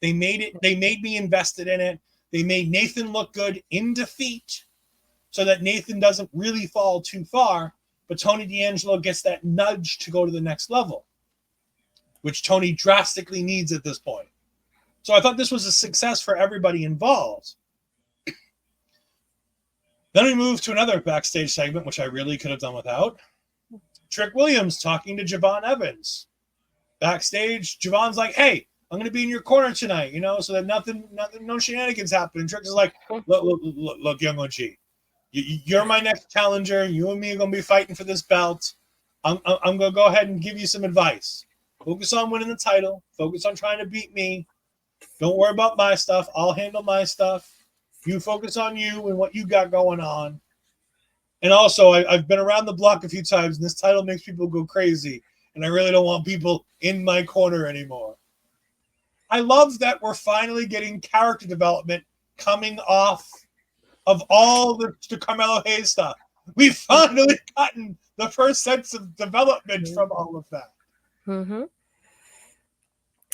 They made me invested in it. They made Nathan look good in defeat so that Nathan doesn't really fall too far, but Tony D'Angelo gets that nudge to go to the next level, which Tony drastically needs at this point. So I thought this was a success for everybody involved. Then we move to another backstage segment, which I really could have done without. Trick Williams talking to Javon Evans. Backstage, Javon's like, hey, I'm going to be in your corner tonight, so that nothing, no shenanigans happen. And Trick is like, look, young OG, you're my next challenger. You and me are going to be fighting for this belt. I'm going to go ahead and give you some advice. Focus on winning the title. Focus on trying to beat me. Don't worry about my stuff. I'll handle my stuff. You focus on you and what you got going on. And also, I've been around the block a few times, and this title makes people go crazy. And I really don't want people in my corner anymore. I love that we're finally getting character development coming off of all the Carmelo Hayes stuff. We've finally gotten the first sense of development from all of that. Mm-hmm.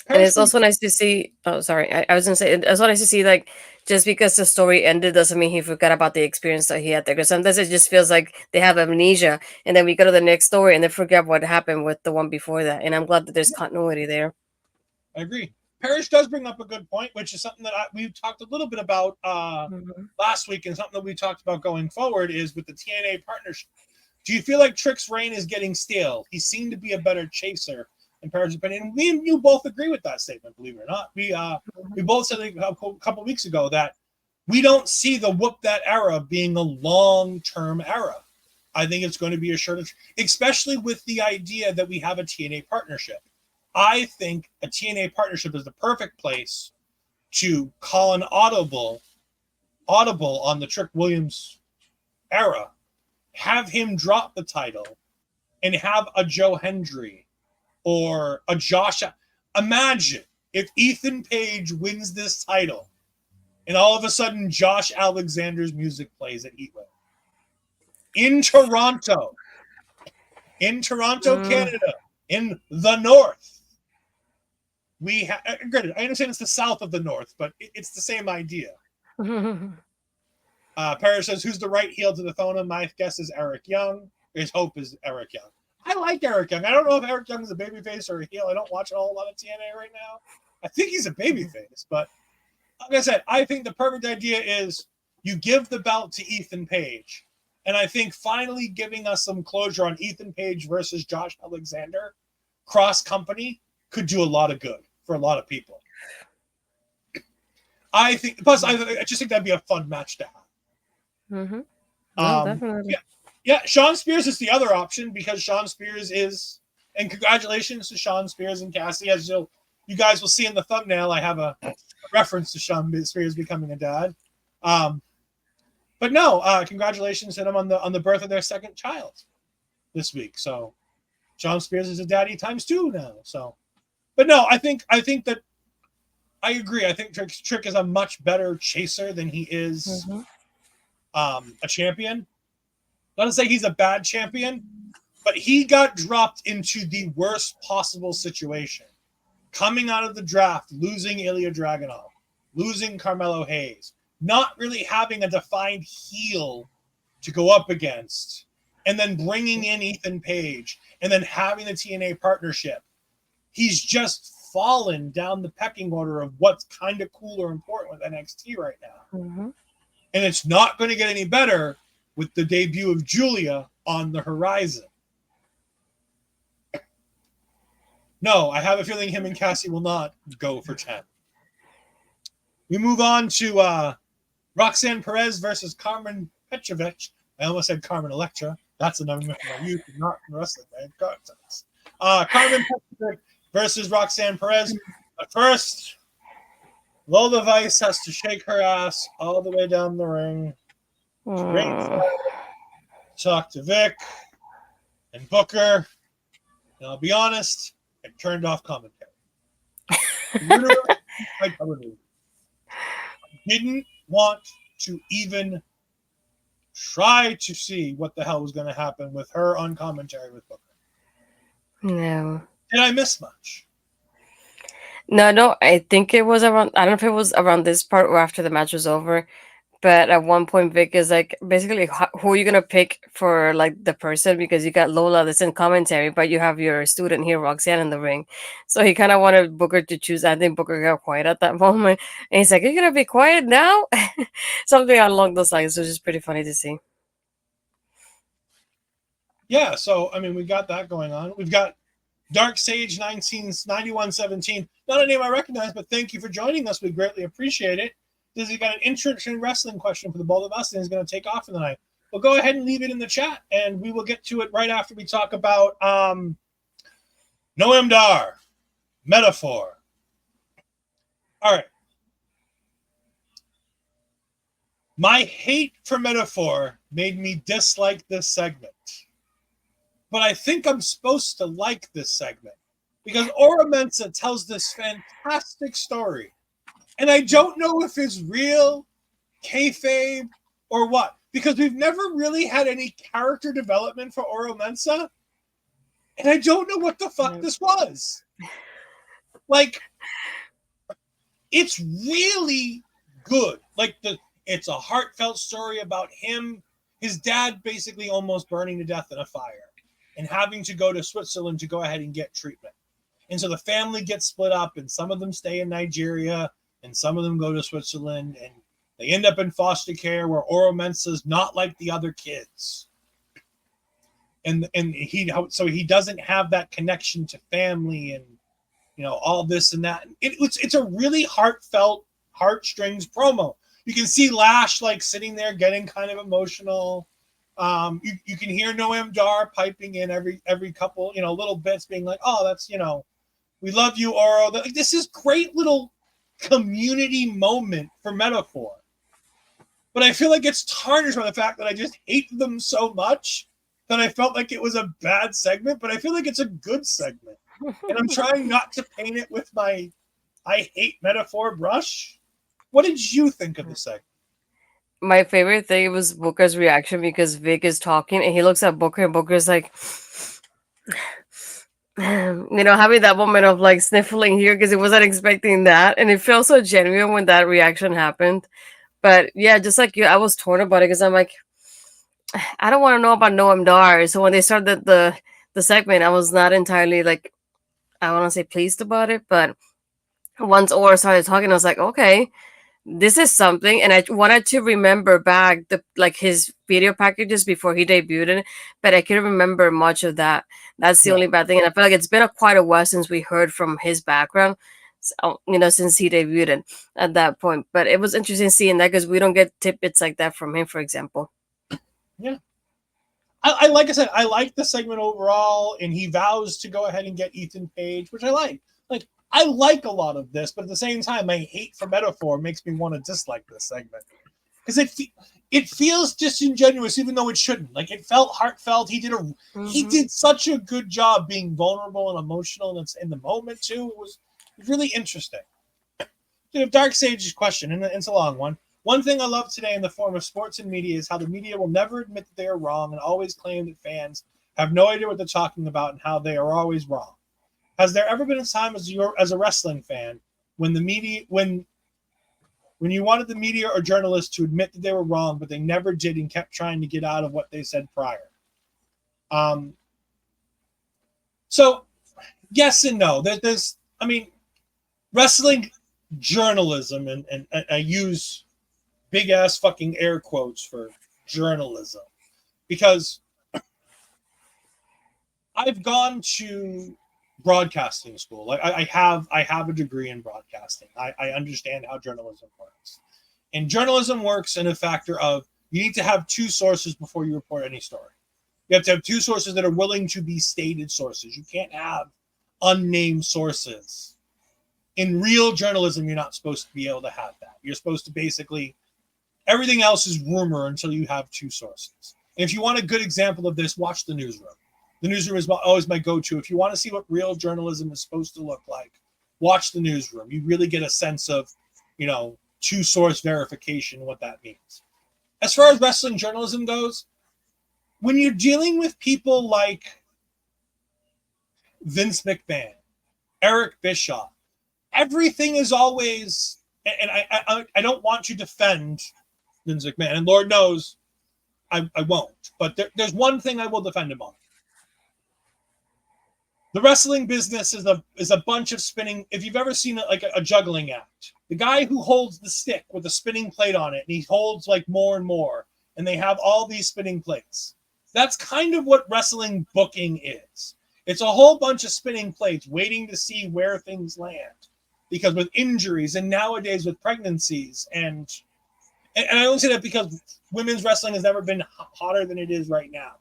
And it's also nice to see. Oh, sorry. I was gonna say it's also nice to see, like, just because the story ended doesn't mean he forgot about the experience that he had there. Because sometimes it just feels like they have amnesia, and then we go to the next story and they forget what happened with the one before that. And I'm glad that there's continuity there. I agree. Parrish does bring up a good point, which is something that we talked a little bit about last week, and something that we talked about going forward is with the TNA partnership. Do you feel like Trick's reign is getting stale? He seemed to be a better chaser. In Perez's opinion, me and you both agree with that statement. Believe it or not, we both said a couple weeks ago that we don't see the whoop that era being a long-term era. I think it's going to be a shorter, especially with the idea that we have a TNA partnership. I think a TNA partnership is the perfect place to call an audible on the Trick Williams era, have him drop the title, and have a Joe Hendry or a Josh. Imagine if Ethan Page wins this title and all of a sudden Josh Alexander's music plays at Heatwave. In Toronto, Canada, in the North. Granted, I understand it's the south of the North, but it's the same idea. Perez says, who's the right heel to the Thona? My guess is Eric Young. His hope is Eric Young. I like Eric Young. I don't know if Eric Young is a babyface or a heel. I don't watch a whole lot of TNA right now. I think he's a babyface, but like I said, I think the perfect idea is you give the belt to Ethan Page. And I think finally giving us some closure on Ethan Page versus Josh Alexander cross company could do a lot of good for a lot of people. I think, plus I just think that'd be a fun match to have. Mm-hmm. No, definitely. Yeah, Shawn Spears is the other option because Shawn Spears is, and congratulations to Shawn Spears and Cassie. As you guys will see in the thumbnail, I have a reference to Shawn Spears becoming a dad. But no, congratulations to them on the birth of their second child this week. So Shawn Spears is a daddy times 2 now. So, but no, I think that I agree. I think Trick is a much better chaser than he is a champion. Not to say he's a bad champion, but he got dropped into the worst possible situation. Coming out of the draft, losing Ilya Dragunov, losing Carmelo Hayes, not really having a defined heel to go up against, and then bringing in Ethan Page, and then having the TNA partnership. He's just fallen down the pecking order of what's kind of cool or important with NXT right now. Mm-hmm. And it's not going to get any better with the debut of Julia on the horizon. No, I have a feeling him and Cassie will not go for 10. We move on to Roxanne Perez versus Karmen Petrovic. I almost said Carmen Electra. That's another myth I use, not in wrestling. Karmen Petrovic versus Roxanne Perez. But first, Lola Vice has to shake her ass all the way down the ring. Talk to Vic and Booker. And I'll be honest, I turned off commentary. I didn't want to even try to see what the hell was going to happen with her on commentary with Booker. No. Did I miss much? No, I think it was around, I don't know if it was around this part or after the match was over, but at one point Vic is like, basically, who are you going to pick for like the person? Because you got Lola that's in commentary, but you have your student here, Roxanne, in the ring. So he kind of wanted Booker to choose. I think Booker got quiet at that moment. And he's like, you're going to be quiet now? Something along those lines, which is pretty funny to see. Yeah, so, I mean, we got that going on. We've got Dark Sage 9117. Not a name I recognize, but thank you for joining us. We greatly appreciate it. He's got an interesting wrestling question for the both of us, and he's going to take off for the night. Well, go ahead and leave it in the chat, and we will get to it right after we talk about Noam Dar, Metaphor. All right. My hate for Metaphor made me dislike this segment. But I think I'm supposed to like this segment because Oro Mensah tells this fantastic story. And I don't know if it's real, kayfabe, or what. Because we've never really had any character development for Oro Mensah. And I don't know what the fuck this was. Like, it's really good. Like, it's a heartfelt story about him, his dad basically almost burning to death in a fire and having to go to Switzerland to go ahead and get treatment. And so the family gets split up, and some of them stay in Nigeria, and some of them go to Switzerland, and they end up in foster care where Oro Mensah's not like the other kids. And he doesn't have that connection to family and, you know, all this and that. It's a really heartfelt, heartstrings promo. You can see Lash like sitting there getting kind of emotional. You can hear Noam Dar piping in every couple, you know, little bits being like, oh, that's, you know, we love you, Oro. This is great little community moment for Metaphor. But I feel like it's tarnished by the fact that I just hate them so much that I felt like it was a bad segment, but I feel like it's a good segment. And I'm trying not to paint it with my I hate Metaphor brush. What did you think of the segment? My favorite thing was Booker's reaction because Vic is talking and he looks at Booker and Booker's like, you know, having that moment of like sniffling here because he wasn't expecting that. And it felt so genuine when that reaction happened. But yeah, just like you, I was torn about it because I'm like, I don't want to know about Noam Dar. So when they started the segment, I was not entirely like, I want to say pleased about it. But once Ora started talking, I was like, okay, this is something. And I wanted to remember back his video packages before he debuted, but I couldn't remember much of that. That's the only bad thing. And I feel like it's been quite a while since we heard from his background, so, you know, since he debuted at that point. But it was interesting seeing that because we don't get tidbits like that from him, for example. Yeah. I like I said, I like the segment overall, and he vows to go ahead and get Ethan Page, which I like. Like, I like a lot of this, but at the same time, my hate for Metaphor makes me want to dislike this segment. Because it feels disingenuous, even though it shouldn't. Like, it felt heartfelt. He did such a good job being vulnerable and emotional in the moment, too. It was really interesting. Dark Sage's question, and it's a long one. One thing I love today in the form of sports and media is how the media will never admit that they are wrong and always claim that fans have no idea what they're talking about and how they are always wrong. Has there ever been a time as a wrestling fan when you wanted the media or journalists to admit that they were wrong, but they never did and kept trying to get out of what they said prior? So yes and no. There's wrestling journalism, and I use big ass fucking air quotes for journalism because I've gone to broadcasting school. Like I have a degree in broadcasting. I understand how journalism works. And journalism works in a factor of you need to have two sources before you report any story. You have to have two sources that are willing to be stated sources. You can't have unnamed sources. In real journalism, you're not supposed to be able to have that. You're supposed to basically, everything else is rumor until you have two sources. And if you want a good example of this, watch The Newsroom. The Newsroom is always my go-to. If you want to see what real journalism is supposed to look like, watch the newsroom. You really get a sense of, two-source verification, what that means. As far as wrestling journalism goes, when you're dealing with people like Vince McMahon, Eric Bischoff, everything is always, and I don't want to defend Vince McMahon, and Lord knows I won't, but there's one thing I will defend him on. The wrestling business is a bunch of spinning. If you've ever seen a juggling act, the guy who holds the stick with a spinning plate on it, and he holds like more and more, and they have all these spinning plates. That's kind of what wrestling booking is. It's a whole bunch of spinning plates waiting to see where things land. Because with injuries and nowadays with pregnancies and I only say that because women's wrestling has never been hotter than it is right now.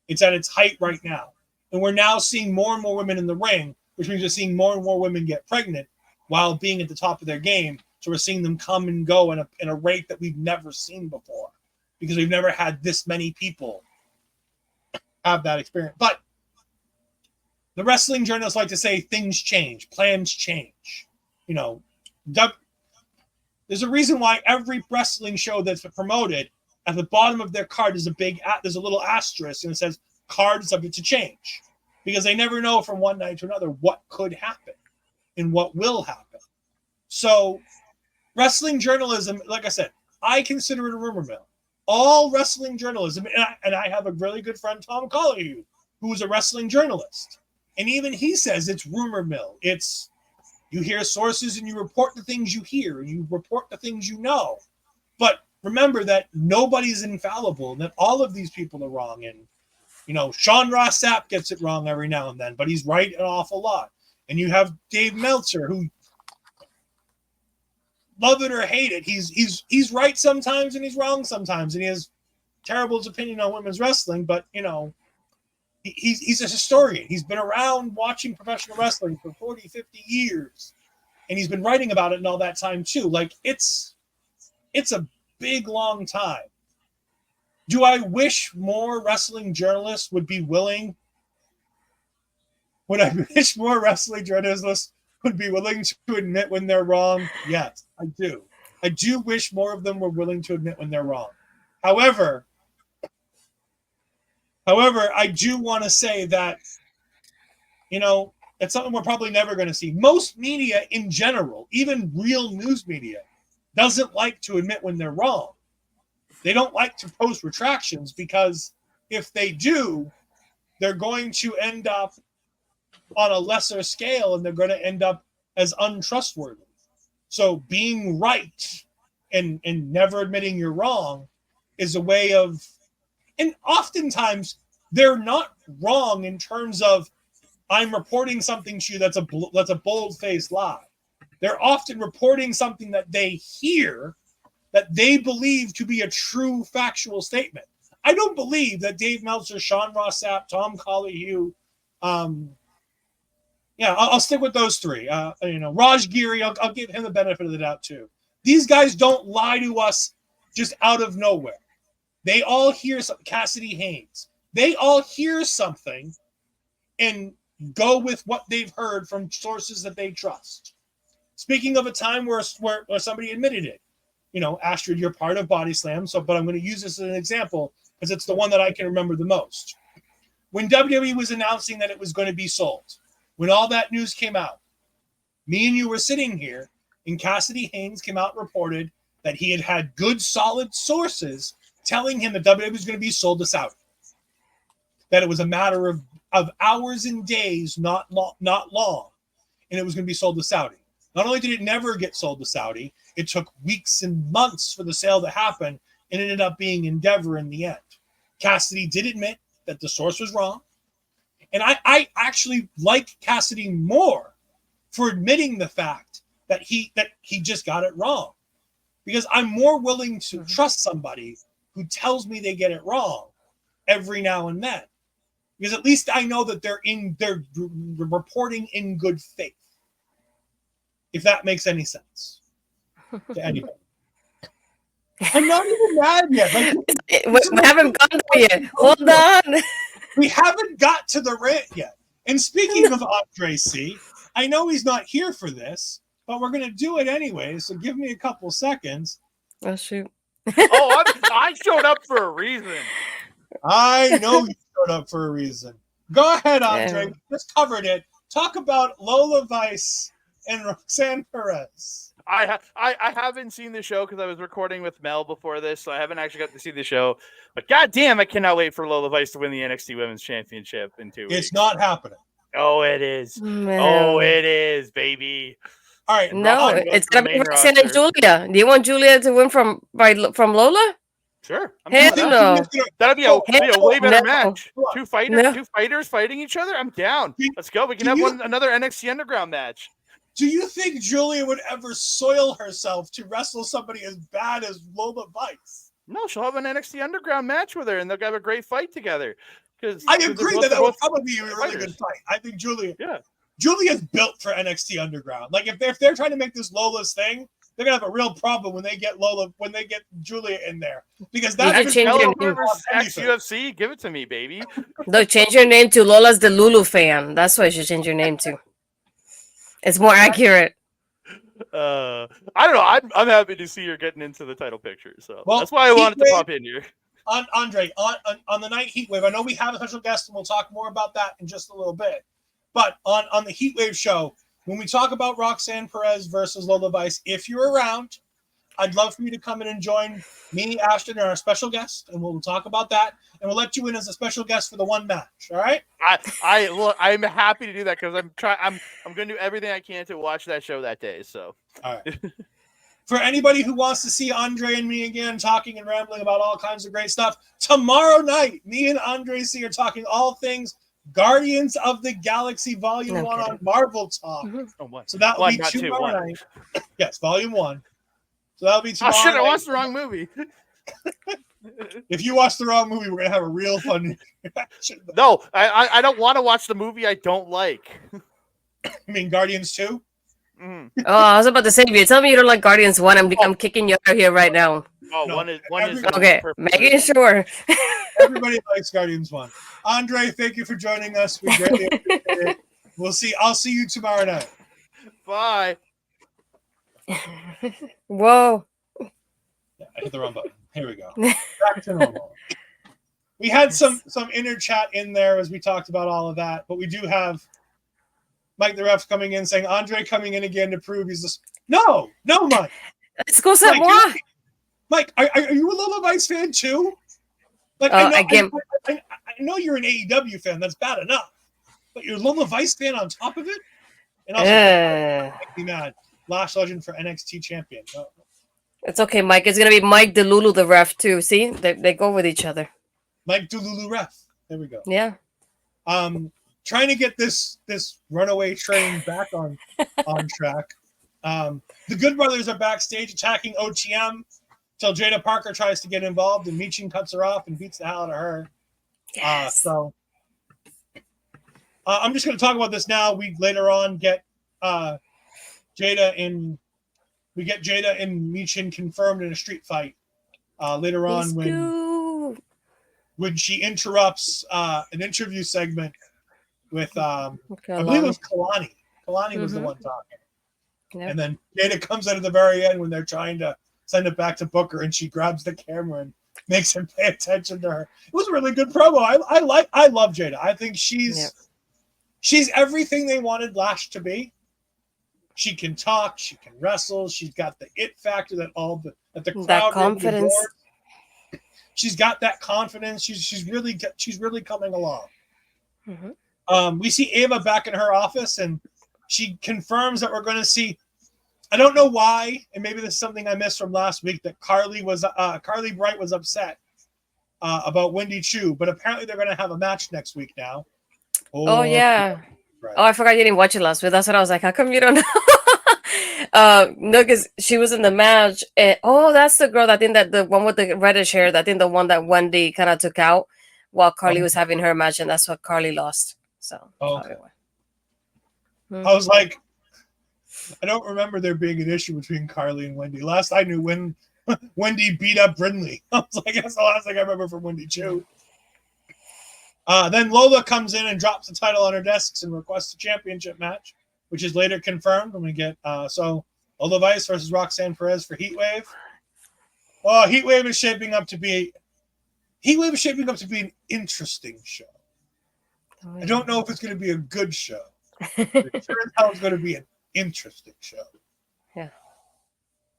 It's at its height right now. And we're now seeing more and more women in the ring, which means we're seeing more and more women get pregnant while being at the top of their game. So we're seeing them come and go in a rate that we've never seen before because we've never had this many people have that experience. But the wrestling journalists like to say things change, plans change. There's a reason why every wrestling show that's promoted, at the bottom of their card there's a little asterisk and it says card subject to change, because they never know from one night to another what could happen and what will happen. So wrestling journalism, like I said, I consider it a rumor mill. All wrestling journalism, and I have a really good friend, Tom Carrillo, who is a wrestling journalist, and even he says it's rumor mill. It's you hear sources and you report the things you hear and you report the things you know. But remember that nobody's infallible and that all of these people are wrong. And, Shawn Ross Sapp gets it wrong every now and then, but he's right an awful lot. And you have Dave Meltzer, who, love it or hate it, he's right sometimes and he's wrong sometimes. And he has terrible opinion on women's wrestling, but, he's a historian. He's been around watching professional wrestling for 40, 50 years. And he's been writing about it in all that time too. Like it's a big, long time. Do I wish more wrestling journalists would be willing? Would I wish more wrestling journalists would be willing to admit when they're wrong? Yes, I do. I do wish more of them were willing to admit when they're wrong. However, I do want to say that, it's something we're probably never going to see. Most media in general, even real news media, doesn't like to admit when they're wrong. They don't like to post retractions because if they do, they're going to end up on a lesser scale and they're going to end up as untrustworthy. So being right and never admitting you're wrong is a way of, and oftentimes they're not wrong in terms of I'm reporting something to you that's a bold-faced lie. They're often reporting something that they hear that they believe to be a true factual statement. I don't believe that Dave Meltzer, Shawn Ross Sapp, Tom Carrillo, I'll stick with those three. Raj Giri, I'll give him the benefit of the doubt too. These guys don't lie to us just out of nowhere. They all hear something. Cassidy Haynes. They all hear something and go with what they've heard from sources that they trust. Speaking of a time where somebody admitted it, Astrid, you're part of Body Slam, but I'm going to use this as an example because it's the one that I can remember the most. When WWE was announcing that it was going to be sold, when all that news came out, me and you were sitting here, and Cassidy Haynes came out and reported that he had good, solid sources telling him that WWE was going to be sold to Saudi. That it was a matter of hours and days, not long, and it was going to be sold to Saudi. Not only did it never get sold to Saudi, it took weeks and months for the sale to happen, and it ended up being Endeavor in the end. Cassidy did admit that the source was wrong, and I actually like Cassidy more for admitting the fact that he just got it wrong, because I'm more willing to trust somebody who tells me they get it wrong every now and then, because at least I know that they're reporting in good faith. If that makes any sense to anybody. I'm not even mad yet. We haven't gone there yet. Hold on. We haven't got to the rant yet. And speaking of Andre C, I know he's not here for this, but we're gonna do it anyway. So give me a couple seconds. Oh shoot. I showed up for a reason. I know you showed up for a reason. Go ahead, Andre. Yeah. We just covered it. Talk about Lola Vice and Roxanne Perez. I haven't seen the show because I was recording with Mel before this, so I haven't actually got to see the show. But goddamn, I cannot wait for Lola Vice to win the NXT Women's Championship in 2 weeks. It's not happening. Oh, it is. Man. Oh, it is, baby. All right. No, Roxanne it's goes to gonna the be main Roxanne and roster. Julia. Do you want Julia to win from Lola? Sure. I'm Hell down. no. That'd be a way better no. match. No. Two fighters fighting each other. I'm down. Let's go. We can have another NXT Underground match. Do you think Julia would ever soil herself to wrestle somebody as bad as Lola Vice? No, she'll have an NXT Underground match with her, and they'll have a great fight together. I agree that would probably be a really good fight. I think Julia's built for NXT Underground. Like if they're trying to make this Lola's thing, they're gonna have a real problem when they get Julia in there, because You should change your name. UFC, give it to me, baby. No, change your name to Lola's the Lulu fan. That's what you should change your name to. It's more accurate. I don't know. I'm happy to see her getting into the title picture, so that's why I wanted to pop in here. Andre, on the night Heatwave, I know we have a special guest, and we'll talk more about that in just a little bit. But on the Heatwave show, when we talk about Roxanne Perez versus Lola Vice, if you're around, I'd love for you to come in and join me, Ashton, and our special guest, and we'll talk about that. And we'll let you in as a special guest for the one match. All right? I'm happy to do that because I'm going to do everything I can to watch that show that day. So, all right. For anybody who wants to see Andre and me again talking and rambling about all kinds of great stuff, tomorrow night, me and Andre C are talking all things Guardians of the Galaxy Volume 1 on Marvel Talk. Mm-hmm. So that will be tomorrow night. Yes, Volume 1. So that'll be tomorrow. Oh shit! night. I watched the wrong movie. If you watch the wrong movie, we're gonna have a real fun reaction. No, I don't want to watch the movie I don't like. I mean, Guardians 2. Mm. Oh, I was about to say, if you tell me you don't like Guardians 1, I'm kicking you out of here right now. Oh, No, one is Okay, perfect. making sure. Everybody likes Guardians 1. Andre, thank you for joining us. We greatly appreciate it. I'll see you tomorrow night. Bye. Whoa. Yeah, I hit the wrong button. Here we go. Back to normal. We had some inner chat in there as we talked about all of that, but we do have Mike the ref coming in saying Andre coming in again to prove he's this. No, Mike. Let's go some more. Mike, are you a Lola Vice fan too? Like I know you're an AEW fan. That's bad enough, but you're a Lola Vice fan on top of it, and also make me mad. Lash Legend for NXT champion. No. It's okay, Mike. It's gonna be Mike Delulu the ref too. See, they go with each other. Mike Delulu ref. There we go. Yeah. Trying to get this runaway train back on track. The Good Brothers are backstage attacking OTM until Jada Parker tries to get involved, and Michin cuts her off and beats the hell out of her. Yes. I'm just going to talk about this now. We later on get Jada and Michin confirmed in a street fight later on when she interrupts an interview segment with I believe it was Kalani. Kalani was the one talking. Yep. And then Jada comes out at the very end when they're trying to send it back to Booker, and she grabs the camera and makes him pay attention to her. It was a really good promo. I love Jada. I think she's everything they wanted Lash to be. She can talk, she can wrestle, she's got the it factor that the crowd that confidence. Really she's got that confidence. She's really coming along. Mm-hmm. We see Ava back in her office, and she confirms that we're going to see. I don't know why, and maybe this is something I missed from last week, that Carly Bright was upset about Wendy Chu, but apparently they're going to have a match next week now. Oh yeah. Right. Oh, I forgot you didn't watch it last week. That's what I was like. How come you don't know? No, because she was in the match. And, that's the girl. I think that the one with the reddish hair. I think the one that Wendy kind of took out while Carly was having her match, and that's what Carly lost. So. Okay. I was like, I don't remember there being an issue between Carly and Wendy. Last I knew, when Wendy beat up Brindley. I was like, that's the last thing I remember from Wendy Chu. Then Lola comes in and drops the title on her desks and requests a championship match. which is later confirmed when we get so Lola Vice versus Roxanne Perez for Heatwave. Oh, Heatwave is shaping up to be an interesting show. I don't know if it's going to be a good show. But it sure as hell is going to be an interesting show. Yeah.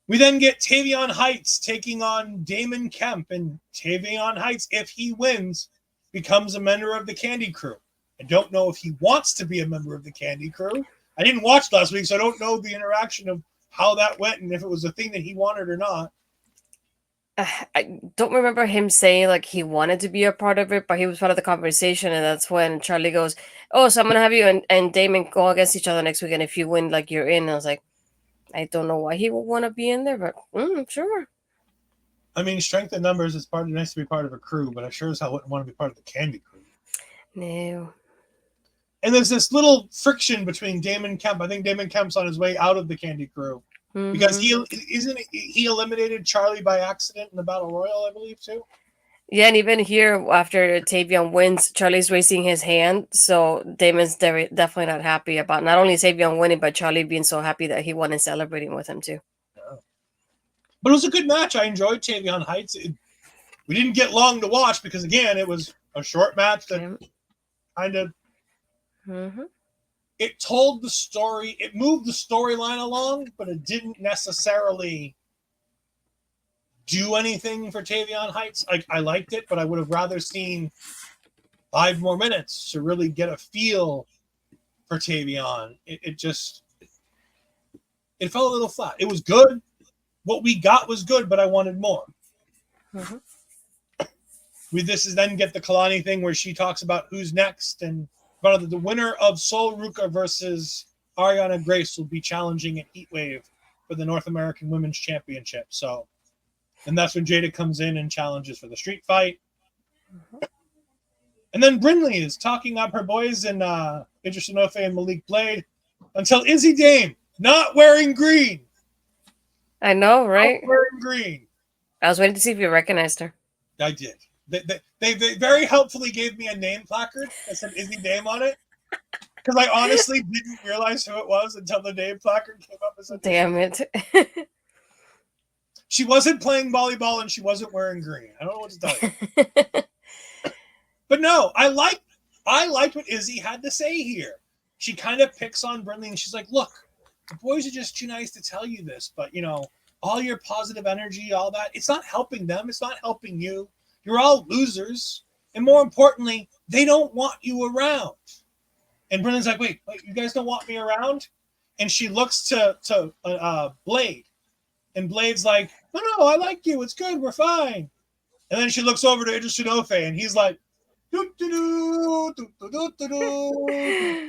We then get Tavion Heights taking on Damon Kemp, and Tavion Heights, if he wins, becomes a member of the Candy Crew. I don't know if he wants to be a member of the Candy Crew. I didn't watch last week, so I don't know the interaction of how that went and if it was a thing that he wanted or not. I don't remember him saying like he wanted to be a part of it, but he was part of the conversation, and that's when Charlie goes, "Oh, so I'm gonna have you and Damon go against each other next week, and if you win, like you're in." And I was like, I don't know why he would want to be in there, but sure. I mean, strength in numbers is nice to be part of a crew, but I sure as hell wouldn't want to be part of the Candy Crew. No. And there's this little friction between Damon and Kemp. I think Damon Kemp's on his way out of the Candy Crew because he eliminated Charlie by accident in the Battle Royal, I believe, too. Yeah, and even here, after Tavion wins, Charlie's raising his hand, so Damon's definitely not happy about not only Tavion winning, but Charlie being so happy that he won and celebrating with him, too. Yeah. But it was a good match. I enjoyed Tavion Heights. We didn't get long to watch because, again, it was a short match that kind of... It told the story. It moved the storyline along, but it didn't necessarily do anything for Tavion Heights. I liked it, but I would have rather seen 5 more minutes to really get a feel for Tavion. It fell a little flat. It was good. What we got was good, but I wanted more. This is then get the Kalani thing where she talks about who's next, and about the winner of Sol Ruca versus Arianna Grace will be challenging at Heatwave for the North American Women's Championship. So, and that's when Jada comes in and challenges for the street fight. And then Brindley is talking up her boys in Idris Enofe and Malik Blade until Izzy Dame not wearing green. I know, right? Not wearing green. I was waiting to see if you recognized her. I did. They very helpfully gave me a name placard that said Izzy Dame on it. Because I honestly didn't realize who it was until the name placard came up. As Damn it. She wasn't playing volleyball and she wasn't wearing green. I don't know what to tell you. But no, I liked what Izzy had to say here. She kind of picks on Brindley and she's like, look, the boys are just too nice to tell you this, but all your positive energy, all that, it's not helping them. It's not helping you. You're all losers. And more importantly, they don't want you around. And Brennan's like, wait, you guys don't want me around? And she looks to Blade. And Blade's like, no, I like you. It's good. We're fine. And then she looks over to Idris Enofe, and he's like, doo-doo-doo, doo-doo-doo-doo,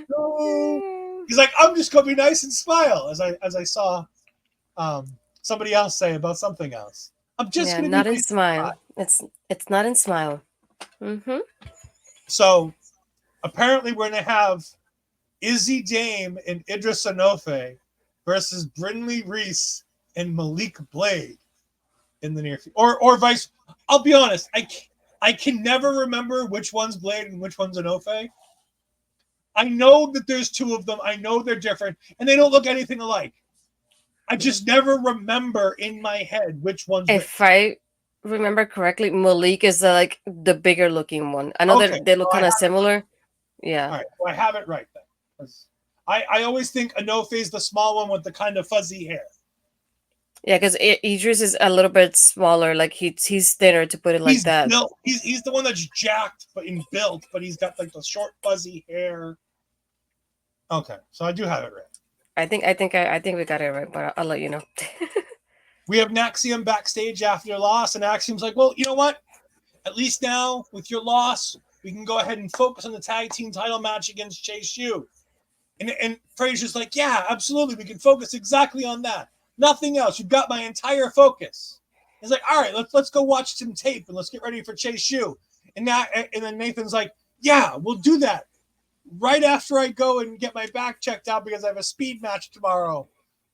doo-doo. He's like, I'm just going to be nice and smile, as I saw somebody else say about something else. I'm just going to be not nice in smile. It's not in smile. So apparently we're going to have Izzy Dame and Idris Enofe versus Brindley Reese and Malik Blade in the near future. Or vice. I'll be honest. I can never remember which one's Blade and which one's Enofe. I know that there's 2 of them. I know they're different. And they don't look anything alike. I just never remember in my head which one's If I remember correctly, Malik is the bigger looking one. I know that they look kind of similar. Yeah. All right. Well, I have it right then. I always think Enofe is the small one with the kind of fuzzy hair. Yeah, because Idris is a little bit smaller. Like he's thinner, to put it like that. Built, he's the one that's jacked but built, but he's got like the short fuzzy hair. Okay, so I do have it right. I think we got it right, but I'll let you know. We have Naxium backstage after your loss, and Naxium's like, well, you know what? At least now, with your loss, we can go ahead and focus on the tag team title match against Chase U. And Frazier's like, yeah, absolutely. We can focus exactly on that. Nothing else. You've got my entire focus. He's like, all right, let's go watch some tape and let's get ready for Chase U. And then Nathan's like, yeah, we'll do that right after I go and get my back checked out because I have a speed match tomorrow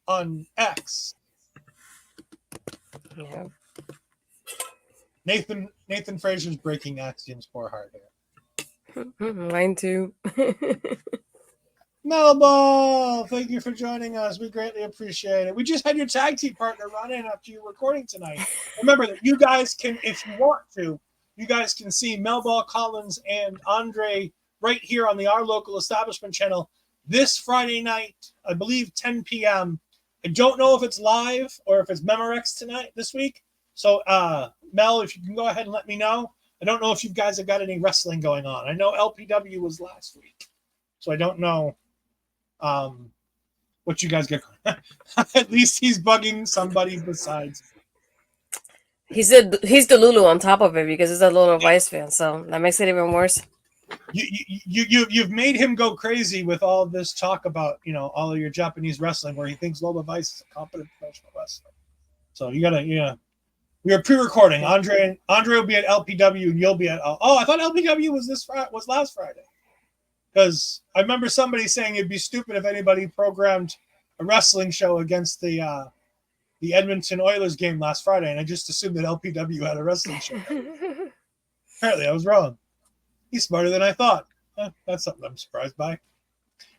on X. Yeah. Nathan Frazier's breaking Axiom's poor heart here. Mine too. Melba, thank you for joining us. We greatly appreciate it. We just had your tag team partner run in after you were recording tonight. Remember that you guys can, if you want to, you guys can see Melba Collins and Andre right here on the Our Local Establishment channel this Friday night, I believe 10 p.m. I don't know if it's live or if it's Memorex tonight this week. So, Mel, if you can go ahead and let me know. I don't know if you guys have got any wrestling going on. I know LPW was last week, so I don't know what you guys get. At least he's bugging somebody besides. He's the Lulu on top of it because he's a Lulu Vice fan, so that makes it even worse. You've made him go crazy with all this talk about all of your Japanese wrestling, where he thinks Lola Vice is a competent professional wrestler. So you gotta we are pre-recording. Andre will be at LPW and you'll be at. Oh, I thought LPW was last Friday. Because I remember somebody saying it'd be stupid if anybody programmed a wrestling show against the Edmonton Oilers game last Friday, and I just assumed that LPW had a wrestling show. Apparently, I was wrong. He's smarter than I thought. That's something I'm surprised by.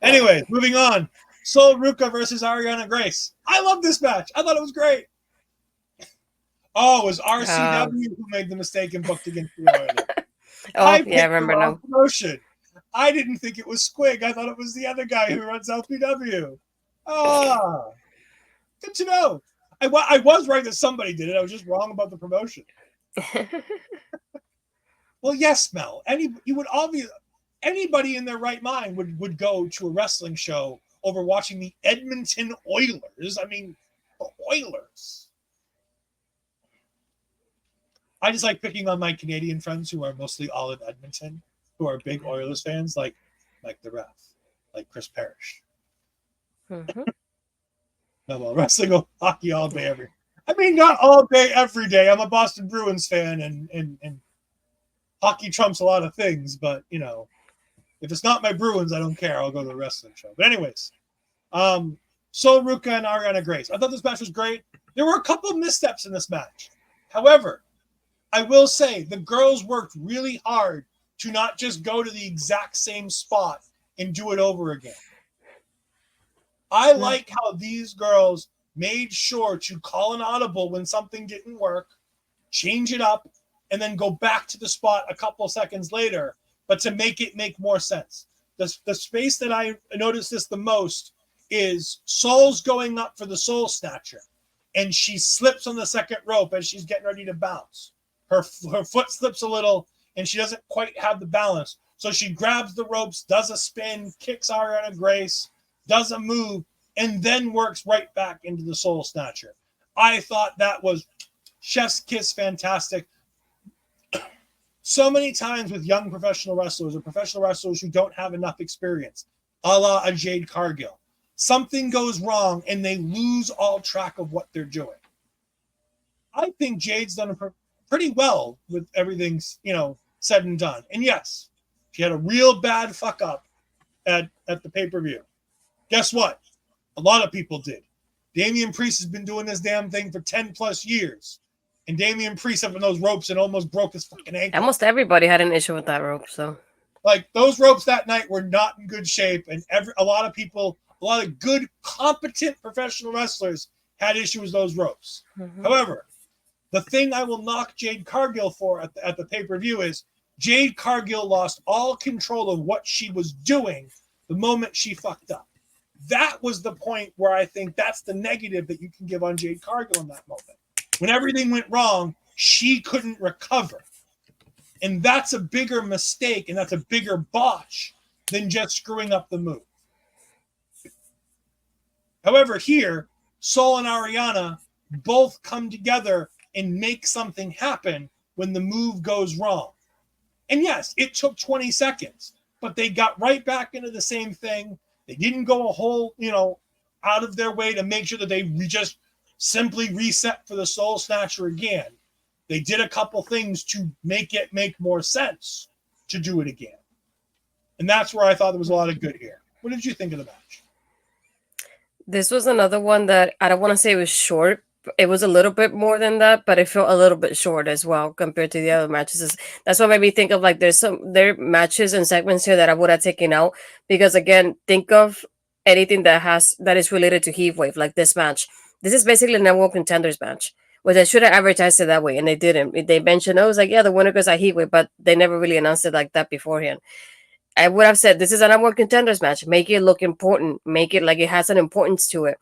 Anyways, moving on. Sol Ruca versus Arianna Grace. I love this match. I thought it was great. Oh, it was RCW who made the mistake and booked against the Oilers. I remember now. Promotion. I didn't think it was Squig. I thought it was the other guy who runs LPW. Good to know. I was right that somebody did it. I was just wrong about the promotion. Well, yes, Mel. Anybody in their right mind would go to a wrestling show over watching the Edmonton Oilers. I mean, the Oilers. I just like picking on my Canadian friends who are mostly all in Edmonton, who are big Oilers fans, like the ref, like Chris Parrish. Mm-hmm. No, well, wrestling hockey all day not all day every day. I'm a Boston Bruins fan, and hockey trumps a lot of things. But if it's not my Bruins, I don't care. I'll go to the wrestling show. But anyways, Sol Ruca and Arianna Grace. I thought this match was great. There were a couple of missteps in this match. However, I will say the girls worked really hard to not just go to the exact same spot and do it over again. I like how these girls made sure to call an audible when something didn't work, change it up, and then go back to the spot a couple seconds later, but to make it make more sense. The space that I noticed this the most is Sol's going up for the Soul Snatcher, and she slips on the second rope as she's getting ready to bounce. Her foot slips a little, and she doesn't quite have the balance. So she grabs the ropes, does a spin, kicks Arianna Grace, does a move, and then works right back into the Soul Snatcher. I thought that was chef's kiss fantastic. So many times with young professional wrestlers or professional wrestlers who don't have enough experience, a la a Jade Cargill, something goes wrong and they lose all track of what they're doing. I think Jade's done pretty well with everything, said and done. And yes, she had a real bad fuck up at the pay-per-view. Guess what? A lot of people did. Damian Priest has been doing this damn thing for 10 plus years. And Damian Priest up in those ropes and almost broke his fucking ankle. Almost everybody had an issue with that rope, so. Like, those ropes that night were not in good shape. And a lot of good, competent professional wrestlers had issues with those ropes. Mm-hmm. However, the thing I will knock Jade Cargill for at the pay-per-view is Jade Cargill lost all control of what she was doing the moment she fucked up. That was the point where I think that's the negative that you can give on Jade Cargill in that moment. When everything went wrong, she couldn't recover. And that's a bigger mistake, and that's a bigger botch than just screwing up the move. However, here, Sol and Arianna both come together and make something happen when the move goes wrong. And yes, it took 20 seconds, but they got right back into the same thing. They didn't go a whole, out of their way to make sure that they just simply reset for the Soul Snatcher again. They did a couple things to make it make more sense to do it again. And that's where I thought there was a lot of good here. What did you think of the match? This was another one that I don't want to say it was short, it was a little bit more than that, but it felt a little bit short as well compared to the other matches. That's what made me think of like there are matches and segments here that I would have taken out, because again, think of anything that is related to Heatwave, like this match. This is basically a number one contenders match, which I should have advertised it that way, and they didn't. They mentioned, I was like, yeah, the winner goes at Heatwave, but they never really announced it like that beforehand. I would have said this is a number one contenders match. Make it look important. Make it like it has an importance to it.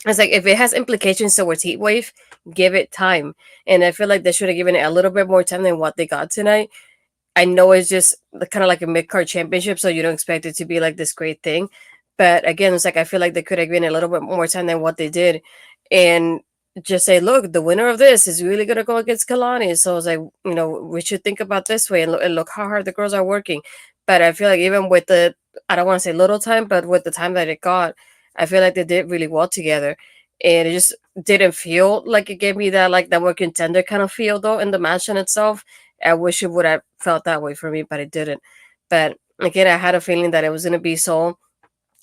It's like if it has implications towards Heatwave, give it time. And I feel like they should have given it a little bit more time than what they got tonight. I know it's just kind of like a mid-card championship, so you don't expect it to be like this great thing. But again, it's like I feel like they could have given a little bit more time than what they did. And just say, look, the winner of this is really going to go against Kalani. So it's like, we should think about this way and look how hard the girls are working. But I feel like even with I don't want to say little time, but with the time that it got, I feel like they did really well together. And it just didn't feel like it gave me that like that more contender kind of feel though in the match in itself. I wish it would have felt that way for me, but it didn't. But again, I had a feeling that it was going to be Sol.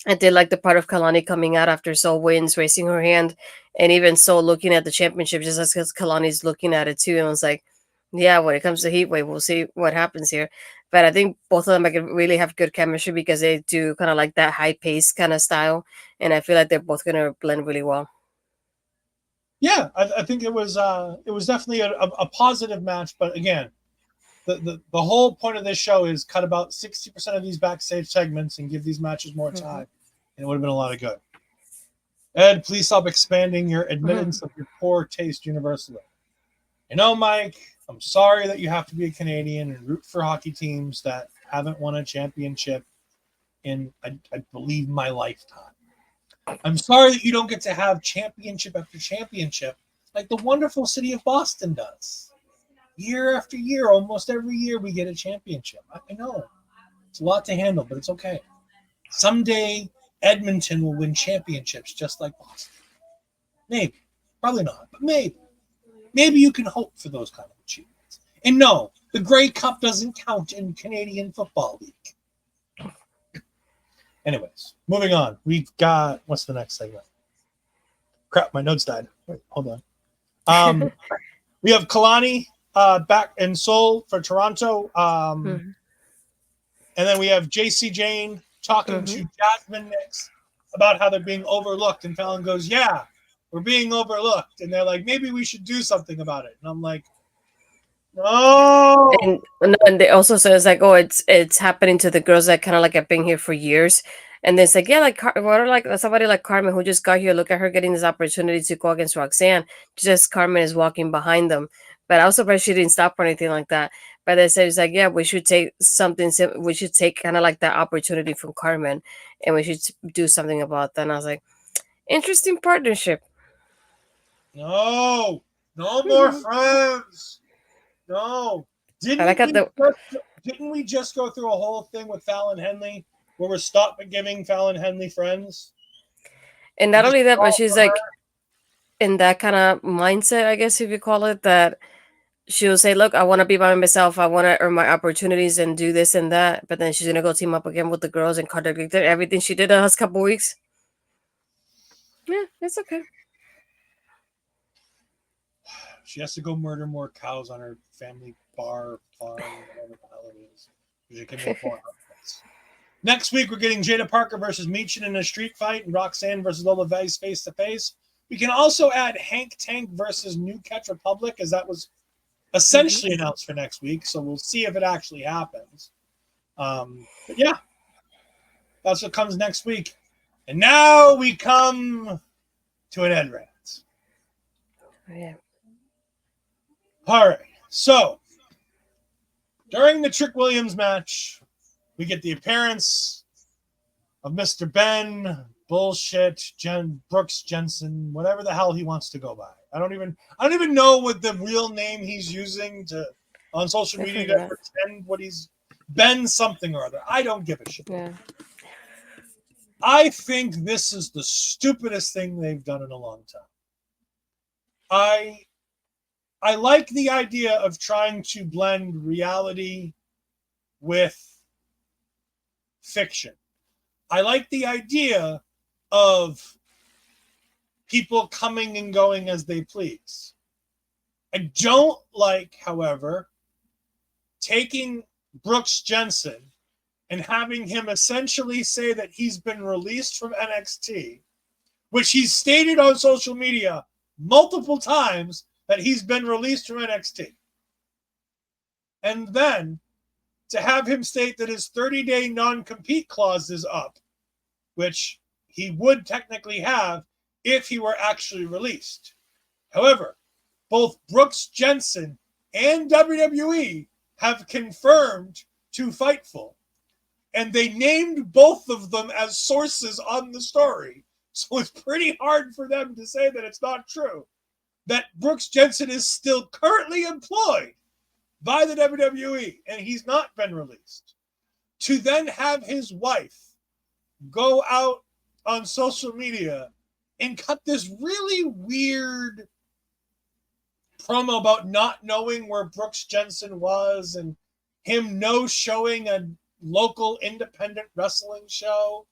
I did like the part of Kalani coming out after Sol wins, raising her hand, and even Sol looking at the championship just as Kalani's looking at it too. And I was like, yeah, when it comes to Heatwave, we'll see what happens here. But I think both of them really have good chemistry because they do kind of like that high pace kind of style. And I feel like they're both going to blend really well. Yeah, I think it was definitely a positive match. But again, the whole point of this show is cut about 60% of these backstage segments and give these matches more time. And it would have been a lot of good. Ed, please stop expanding your admittance of your poor taste universally. Mike, I'm sorry that you have to be a Canadian and root for hockey teams that haven't won a championship in, I believe, my lifetime. I'm sorry that you don't get to have championship after championship like the wonderful city of Boston does. Year after year, almost every year, we get a championship. I know. It's a lot to handle, but it's okay. Someday, Edmonton will win championships just like Boston. Maybe. Probably not, but maybe. Maybe you can hope for those kind of achievements. And no, the Grey Cup doesn't count in Canadian Football League. Anyways, moving on. We've got, what's the next segment? Crap, my notes died. Wait, hold on. We have Kalani back in Seoul for Toronto. And then we have JC Jane talking to Jasmine next about how they're being overlooked. And Fallon goes, yeah, we're being overlooked. And they're like, maybe we should do something about it. And I'm like, no. And they also say it's like, oh, it's happening to the girls that kind of like have been here for years. And it's like, yeah, like somebody like Karmen who just got here. Look at her getting this opportunity to go against Roxanne. Just Karmen is walking behind them. But I was surprised she didn't stop or anything like that. But they said it's like, yeah, we should take something. We should take kind of like that opportunity from Karmen, and we should do something about that. And I was like, interesting partnership. No more friends. No. Didn't we just go through a whole thing with Fallon Henley where we're stopping giving Fallon Henley friends? And not only that, but she's like in that kind of mindset, I guess if you call it, that she'll say, look, I want to be by myself. I want to earn my opportunities and do this and that. But then she's going to go team up again with the girls and contradict everything she did the last couple weeks. Yeah, it's okay. She has to go murder more cows on her family farm, whatever the hell it is. She can make more outfits. Next week, we're getting Jada Parker versus Meechin in a street fight and Roxanne versus Lola Vice face-to-face. We can also add Hank Tank versus New Catch Republic, as that was essentially announced for next week. So we'll see if it actually happens. But yeah, that's what comes next week. And now we come to an end rant. Yeah. All right. So during the Trick Williams match, we get the appearance of Mr. Ben Bullshit Brooks Jensen, whatever the hell he wants to go by. I don't even know what the real name he's using on social media to pretend what he's Ben something or other. I don't give a shit. Yeah. I think this is the stupidest thing they've done in a long time. I like the idea of trying to blend reality with fiction. I like the idea of people coming and going as they please. I don't like, however, taking Brooks Jensen and having him essentially say that he's been released from NXT, which he's stated on social media multiple times that he's been released from NXT. And then to have him state that his 30-day non-compete clause is up, which he would technically have if he were actually released. However, both Brooks Jensen and WWE have confirmed to Fightful, and they named both of them as sources on the story. So it's pretty hard for them to say that it's not true, that Brooks Jensen is still currently employed by the WWE, and he's not been released. To then have his wife go out on social media and cut this really weird promo about not knowing where Brooks Jensen was and him no-showing a local independent wrestling show.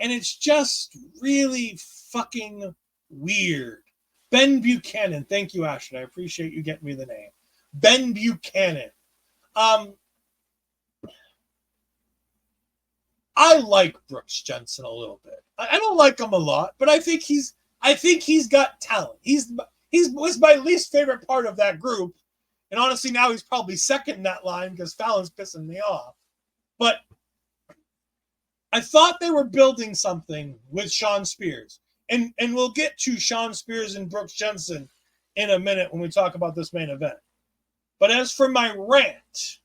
And it's just really fucking weird. Ben Buchanan. Thank you, Ashton. I appreciate you getting me the name. Ben Buchanan. I like Brooks Jensen a little bit. I don't like him a lot, but I think he's got talent. He was my least favorite part of that group. And honestly, now he's probably second in that line because Fallon's pissing me off. But I thought they were building something with Shawn Spears. And we'll get to Shawn Spears and Brooks Jensen in a minute when we talk about this main event. But as for my rant,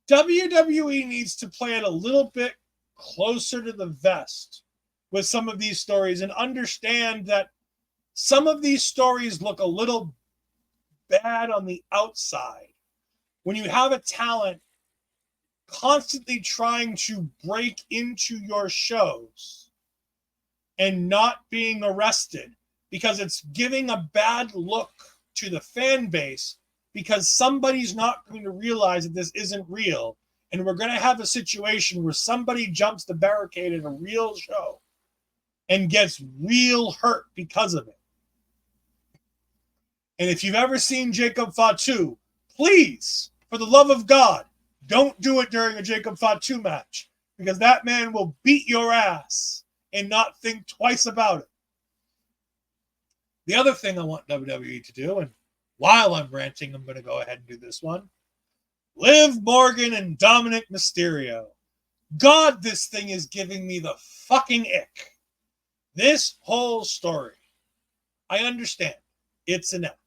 WWE needs to play it a little bit closer to the vest with some of these stories and understand that some of these stories look a little bad on the outside. When you have a talent constantly trying to break into your shows and not being arrested because it's giving a bad look to the fan base, because somebody's not going to realize that this isn't real, and we're going to have a situation where somebody jumps the barricade in a real show and gets real hurt because of it. And if you've ever seen Jacob Fatu, please, for the love of God, don't do it during a Jacob Fatu match, because that man will beat your ass and not think twice about it. The other thing I want WWE to do, and while I'm ranting, I'm going to go ahead and do this one. Liv Morgan and Dominic Mysterio. God, this thing is giving me the fucking ick. This whole story. I understand. It's an act.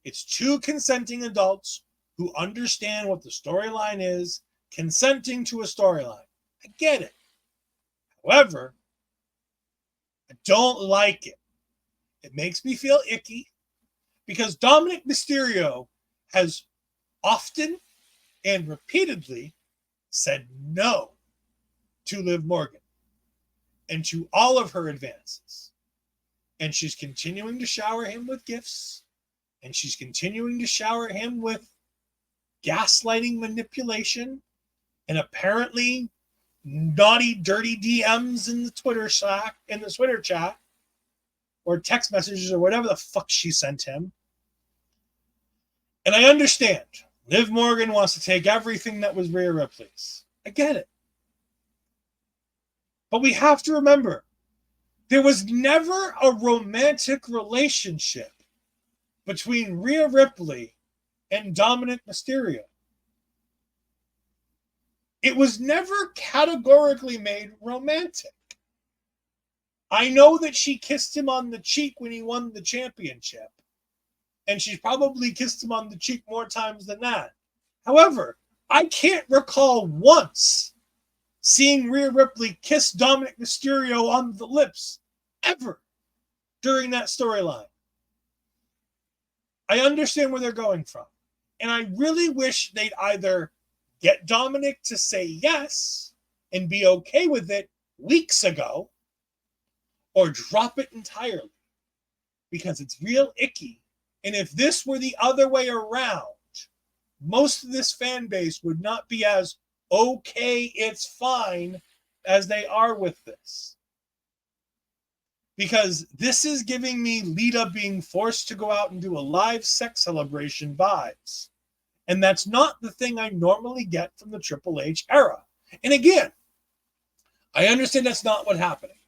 It's two consenting adults who understand what the storyline is, consenting to a storyline. I get it. However, I don't like it. It makes me feel icky because Dominic Mysterio has often and repeatedly said no to Liv Morgan and to all of her advances. And she's continuing to shower him with gifts, and she's continuing to shower him with gaslighting, manipulation, and apparently naughty, dirty DMs in the Twitter chat, or text messages, or whatever the fuck she sent him. And I understand. Liv Morgan wants to take everything that was Rhea Ripley's. I get it. But we have to remember, there was never a romantic relationship between Rhea Ripley and Dominic Mysterio. It was never categorically made romantic. I know that she kissed him on the cheek when he won the championship, and she's probably kissed him on the cheek more times than that. However, I can't recall once seeing Rhea Ripley kiss Dominic Mysterio on the lips ever during that storyline. I understand where they're going from, and I really wish they'd either get Dominic to say yes and be okay with it weeks ago, or drop it entirely, because it's real icky. And if this were the other way around, most of this fan base would not be as okay, it's fine, as they are with this. because this is giving me Lita being forced to go out and do a live sex celebration vibes. And that's not the thing I normally get from the Triple H era. And again, I understand that's not what's happening.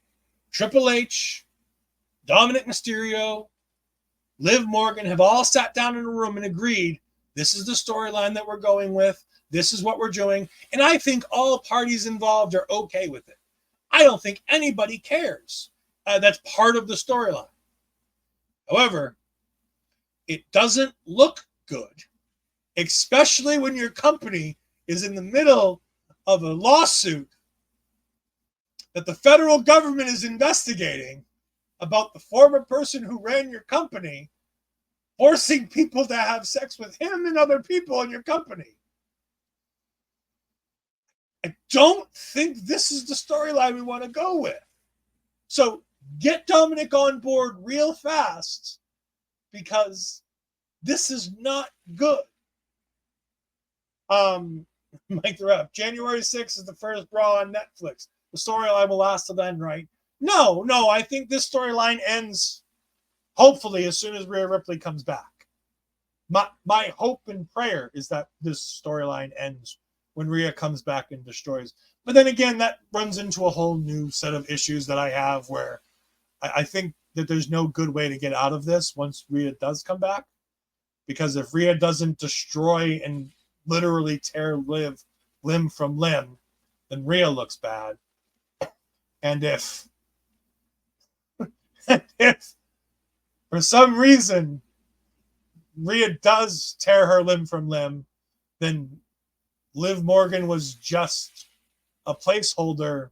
Triple H, Dominic Mysterio, Liv Morgan have all sat down in a room and agreed, this is the storyline that we're going with. This is what we're doing. And I think all parties involved are okay with it. I don't think anybody cares. That's part of the storyline. However, it doesn't look good, especially when your company is in the middle of a lawsuit that the federal government is investigating about the former person who ran your company forcing people to have sex with him and other people in your company. I don't think this is the storyline we want to go with. So get Dominic on board real fast, because this is not good. Mike the Rep, January 6th is the first Raw on Netflix. The storyline will last till then, right? No, I think this storyline ends hopefully as soon as Rhea Ripley comes back. My hope and prayer is that this storyline ends when Rhea comes back and destroys. But then again, that runs into a whole new set of issues that I have, where I think that there's no good way to get out of this once Rhea does come back. Because if Rhea doesn't destroy and literally tear Liv limb from limb, then Rhea looks bad. And if for some reason Rhea does tear her limb from limb, then Liv Morgan was just a placeholder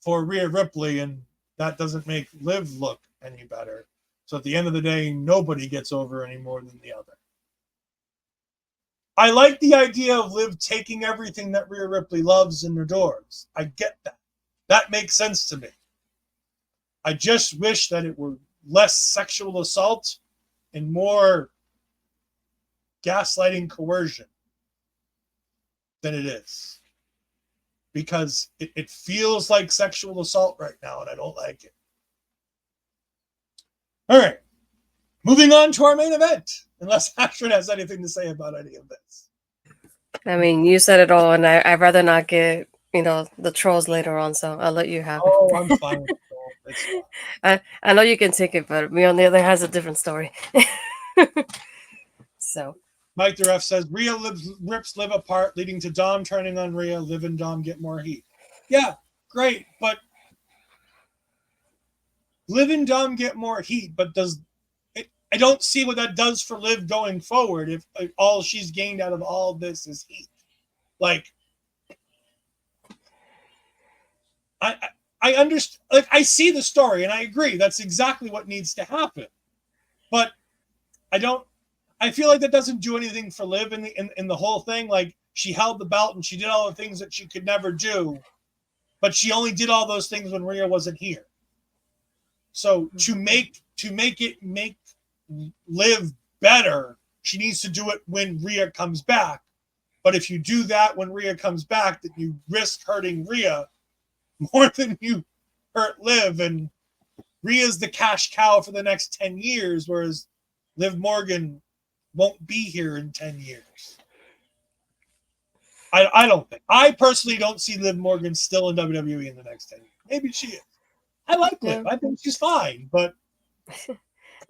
for Rhea Ripley, and that doesn't make Liv look any better. So at the end of the day, nobody gets over any more than the other. I like the idea of Liv taking everything that Rhea Ripley loves and adores. I get that. That makes sense to me. I just wish that it were less sexual assault and more gaslighting, coercion than it is. Because it feels like sexual assault right now, and I don't like it. All right. Moving on to our main event. Unless Astrid has anything to say about any of this. I mean, you said it all, and I'd rather not get, the trolls later on, so I'll let you have it. Oh, I'm fine with it. I know you can take it, but me on the other has a different story. So Mike the Ref says Rhea rips Liv apart, leading to Dom turning on Rhea. Liv and Dom get more heat. Yeah, great, but Liv and Dom get more heat, but I don't see what that does for Liv going forward if all she's gained out of all this is heat. Like, I understand. Like, I see the story and I agree that's exactly what needs to happen, but I feel like that doesn't do anything for Liv in the whole thing. Like, she held the belt and she did all the things that she could never do, but she only did all those things when Rhea wasn't here. So to make Liv better, she needs to do it when Rhea comes back. But if you do that when Rhea comes back, then you risk hurting Rhea more than you hurt Liv. And Rhea's the cash cow for the next 10 years, whereas Liv Morgan won't be here in 10 years. I personally don't see Liv Morgan still in WWE in the next 10 years. Maybe she is. I like Liv. I think she's fine, but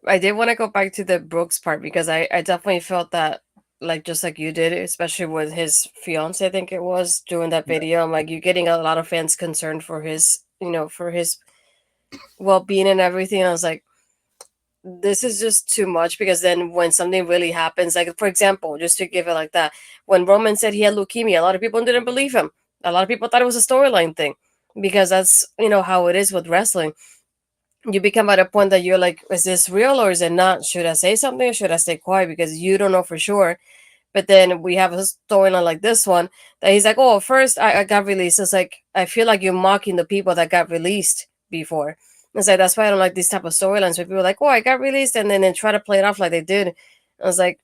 I did want to go back to the Brooks part, because I definitely felt that, like, just like you did, especially with his fiance, I think it was, doing that video. I'm like, you're getting a lot of fans concerned for his, for his well-being and everything. I was like, this is just too much, because then when something really happens, like, for example, just to give it like that, when Roman said he had leukemia, a lot of people didn't believe him. A lot of people thought it was a storyline thing, because that's, how it is with wrestling. You become at a point that you're like, is this real or is it not? Should I say something or should I stay quiet? Because you don't know for sure. But then we have a storyline like this one that he's like, oh, first I got released. It's like, I feel like you're mocking the people that got released before. It's like, that's why I don't like these type of storylines where people are like, oh, I got released, and then they try to play it off like they did. I was like,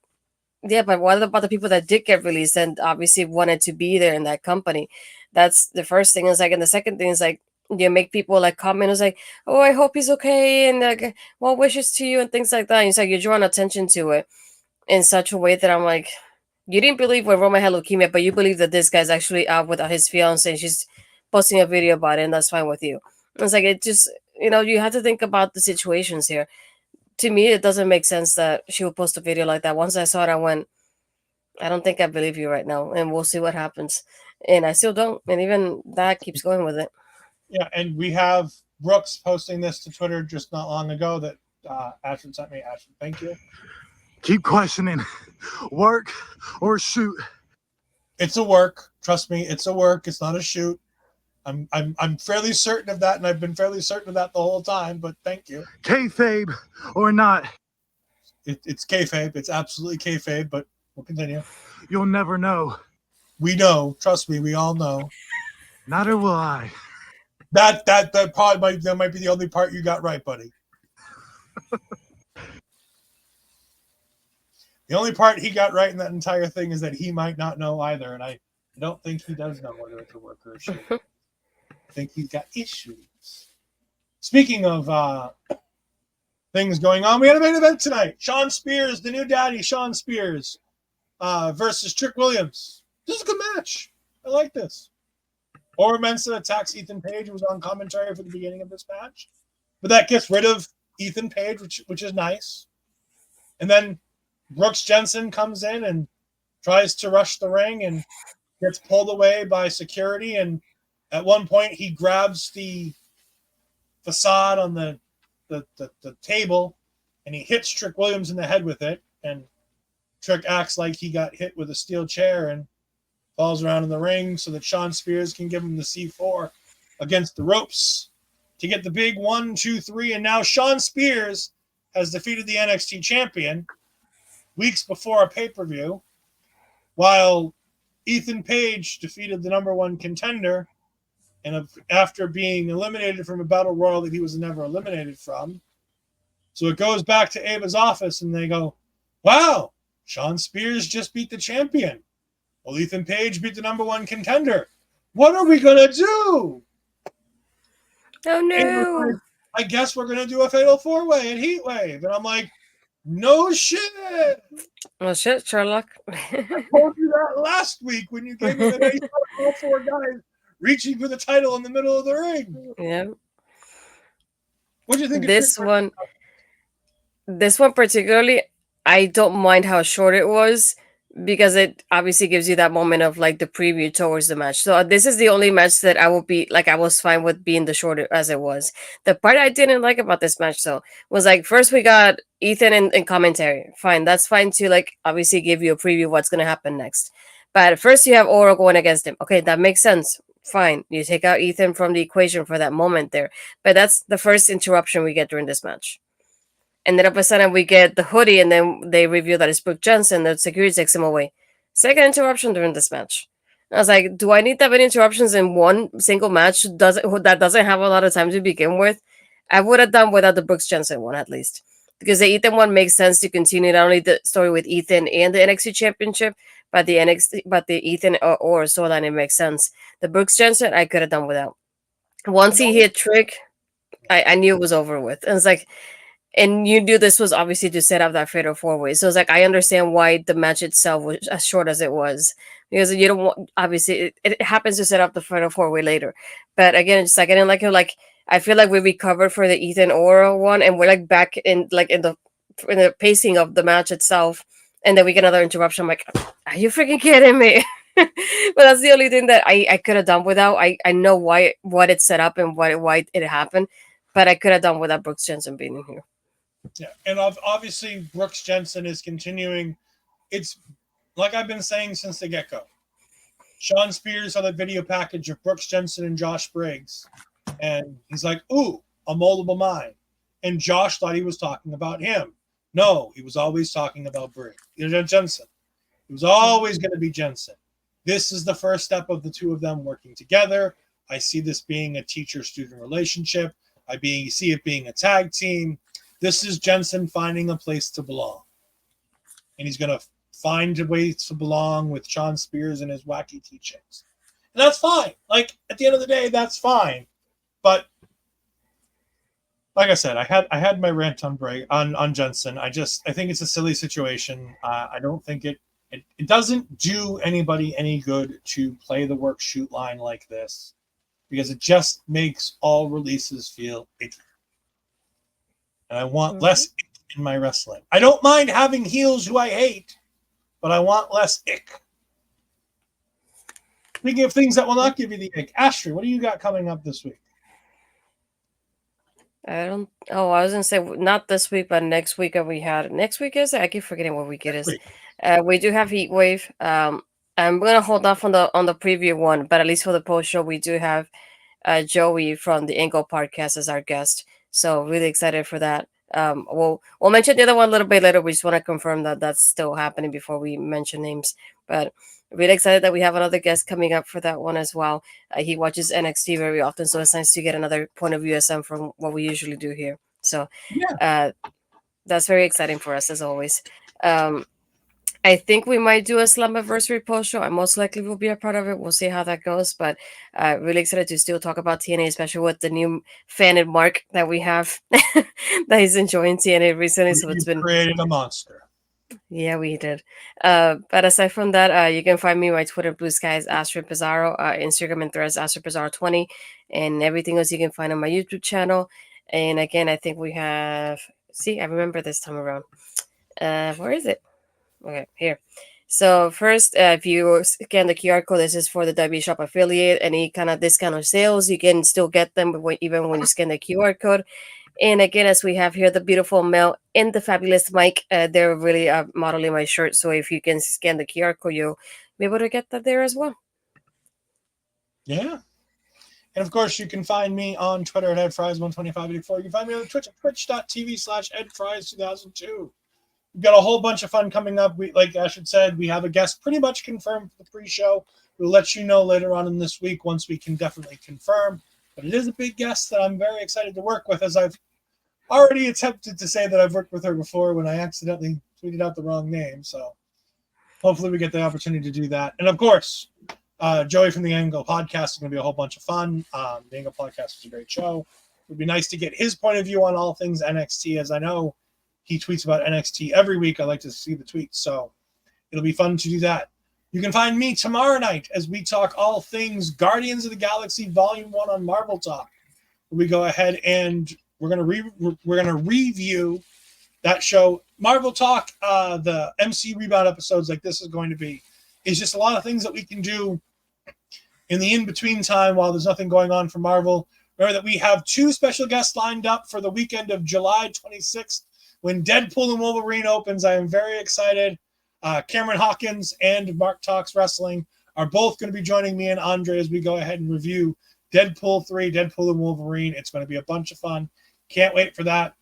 yeah, but what about the people that did get released and obviously wanted to be there in that company? That's the first thing. Is like, and the second thing is like, you make people like comment, it's like, oh, I hope he's okay, and like, well wishes to you and things like that. And it's like you're drawing attention to it in such a way that I'm like, you didn't believe when Roman had leukemia, but you believe that this guy's actually out with his fiance and she's posting a video about it, and that's fine with you. It's like, it just, you have to think about the situations here. To me, it doesn't make sense that she would post a video like that. Once I saw it, I went, I don't think I believe you right now, and we'll see what happens. And I still don't, and even that keeps going with it. Yeah, and we have Brooks posting this to Twitter just not long ago that Ashford sent me. Ashford, thank you. Keep questioning, work or shoot. It's a work. Trust me, it's a work. It's not a shoot. I'm fairly certain of that, and I've been fairly certain of that the whole time. But thank you. Kayfabe or not. It's kayfabe. It's absolutely kayfabe. But we'll continue. You'll never know. We know. Trust me, we all know. Neither will I. That might be the only part you got right, buddy. The only part he got right in that entire thing is that he might not know either, and I don't think he does know whether it's a work or a shoot. I think he's got issues. Speaking of things going on, we had a main event tonight. Shawn Spears, the new daddy, Shawn Spears, versus Trick Williams. This is a good match. I like this. Or Mensa attacks Ethan Page, who was on commentary for the beginning of this match. But that gets rid of Ethan Page, which is nice. And then Brooks Jensen comes in and tries to rush the ring and gets pulled away by security. And at one point, he grabs the facade on the table and he hits Trick Williams in the head with it. And Trick acts like he got hit with a steel chair and falls around in the ring so that Shawn Spears can give him the C4 against the ropes to get the big 1, 2, 3. And now Shawn Spears has defeated the NXT champion weeks before a pay-per-view, while Ethan Page defeated the number one contender, and after being eliminated from a battle royal that he was never eliminated from. So it goes back to Ava's office, and they go, wow, Shawn Spears just beat the champion. Well, Ethan Page beat the number one contender. What are we going to do? Oh, no. Like, I guess we're going to do a fatal four-way at Heatwave. And I'm like, no shit. Well, shit, Sherlock. I told you that last week when you gave me the nice all four guys reaching for the title in the middle of the ring. Yeah. What do you think? This one particularly, I don't mind how short it was, because it obviously gives you that moment of like the preview towards the match. So this is the only match that I will be like, I was fine with being the shorter as it was. The part I didn't like about this match though was like, first we got Ethan in commentary. Fine, that's fine to like obviously give you a preview of what's gonna happen next. But first you have Oro going against him. Okay, that makes sense. Fine, you take out Ethan from the equation for that moment there. But that's the first interruption we get during this match. And then all of a sudden we get the hoodie, and then they reveal that it's Brooke Jensen. The security takes him away. Second interruption during this match. I was like, do I need that many interruptions in one single match that doesn't have a lot of time to begin with? I would have done without the Brooks Jensen one at least. Because the Ethan one makes sense to continue not only the story with Ethan and the NXT Championship, but the Ethan or storyline, it makes sense. The Brooks Jensen, I could have done without. Once he hit Trick, I knew it was over with. And it's like, and you knew this was obviously to set up that fatal four-way. So it's like, I understand why the match itself was as short as it was. Because you don't want, obviously, it happens to set up the fatal four-way later. But again, it's like, I didn't like it. Like, I feel like we recovered for the Ethan Oro one, and we're like back in the pacing of the match itself. And then we get another interruption. I'm like, are you freaking kidding me? But that's the only thing that I could have done without. I know what it set up and why it happened. But I could have done without Brooks Jensen being in here. Yeah, and obviously Brooks Jensen is continuing. It's like I've been saying since the get-go. Shawn Spears had a video package of Brooks Jensen and Josh Briggs, and he's like, ooh, a moldable mind. And Josh thought he was talking about him. No, he was always talking about Briggs. Jensen. It was always going to be Jensen. This is the first step of the two of them working together. I see this being a teacher-student relationship. I see it being a tag team. This is Jensen finding a place to belong. And he's going to find a way to belong with Shawn Spears and his wacky teachings. And that's fine. Like, at the end of the day, that's fine. But like I said, I had my rant on Jensen. I think it's a silly situation. I don't think it doesn't do anybody any good to play the work shoot line like this, because it just makes all releases feel icky. And I want less ick in my wrestling. I don't mind having heels who I hate, but I want less ick. Speaking of things that will not give you the ick, Astrid, what do you got coming up this week? I was gonna say not this week, but next week. Next week is it? I keep forgetting what week it is. We do have Heat Wave. I'm gonna hold off on the preview one, but at least for the post show, we do have Joey from the Angle Podcast as our guest. So really excited for that. We'll mention the other one a little bit later. We just want to confirm that that's still happening before we mention names. But really excited that we have another guest coming up for that one as well. He watches NXT very often, so it's nice to get another point of view from what we usually do here. So that's very exciting for us as always. I think we might do a Slammiversary post show. I most likely will be a part of it. We'll see how that goes. But really excited to still talk about TNA, especially with the new fan and Mark that we have that he's enjoying TNA recently. So it's been created a monster. Yeah, we did. But aside from that, you can find me on my Twitter, Blue Skies, astridpizarro, Instagram and Threads, astridpizarro20, and everything else you can find on my YouTube channel. And again, I think we have. See, I remember this time around. Where is it? Okay, here. So first, if you scan the QR code, this is for the W Shop affiliate. Any kind of discount or sales, you can still get them even when you scan the QR code. And again, as we have here, the beautiful Mel and the fabulous Mike, they're really modeling my shirt. So if you can scan the QR code, you'll be able to get that there as well. Yeah. And of course, you can find me on Twitter at EdFries12584. You can find me on Twitch at twitch.tv/EdFries2002. We've got a whole bunch of fun coming up. Like Ashton said, we have a guest pretty much confirmed for the pre-show. We'll let you know later on in this week once we can definitely confirm. But it is a big guest that I'm very excited to work with, as I've already attempted to say that I've worked with her before when I accidentally tweeted out the wrong name. So hopefully we get the opportunity to do that. And of course, Joey from the Angle Podcast is going to be a whole bunch of fun. The Angle Podcast is a great show. It would be nice to get his point of view on all things NXT, as I know he tweets about NXT every week. I like to see the tweets, so it'll be fun to do that. You can find me tomorrow night as we talk all things Guardians of the Galaxy Volume 1 on Marvel Talk. We go ahead and we're gonna review that show. Marvel Talk, the MC Rebound episodes like this is going to be. It's just a lot of things that we can do in the in-between time while there's nothing going on for Marvel. Remember that we have 2 special guests lined up for the weekend of July 26th when Deadpool and Wolverine opens. I am very excited. Cameron Hawkins and Mark Talks Wrestling are both going to be joining me and Andre as we go ahead and review Deadpool 3, Deadpool and Wolverine. It's going to be a bunch of fun. Can't wait for that.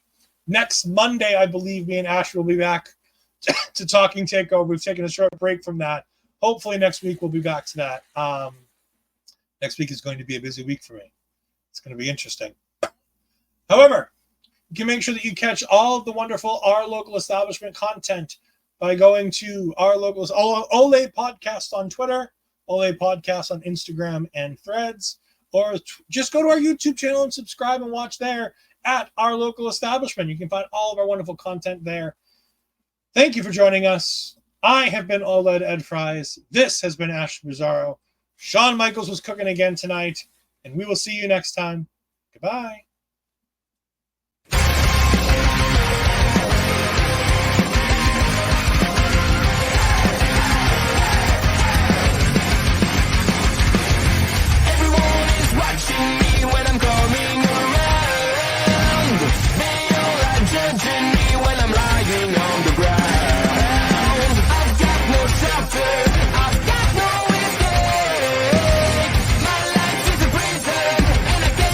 Next Monday, I believe me and Ash will be back to Talking Takeover. We've taken a short break from that. Hopefully next week we'll be back to that. Next week is going to be a busy week for me. It's going to be interesting. However, you can make sure that you catch all of the wonderful Our Local Establishment content by going to Our Local Ole Podcast on Twitter, Ole Podcast on Instagram and Threads, or just go to our YouTube channel and subscribe and watch there at Our Local Establishment. You can find all of our wonderful content there. Thank you for joining us. I have been OLED Ed Fries. This has been Ashton Bizarro. Shawn Michaels was cooking again tonight, and we will see you next time. Goodbye.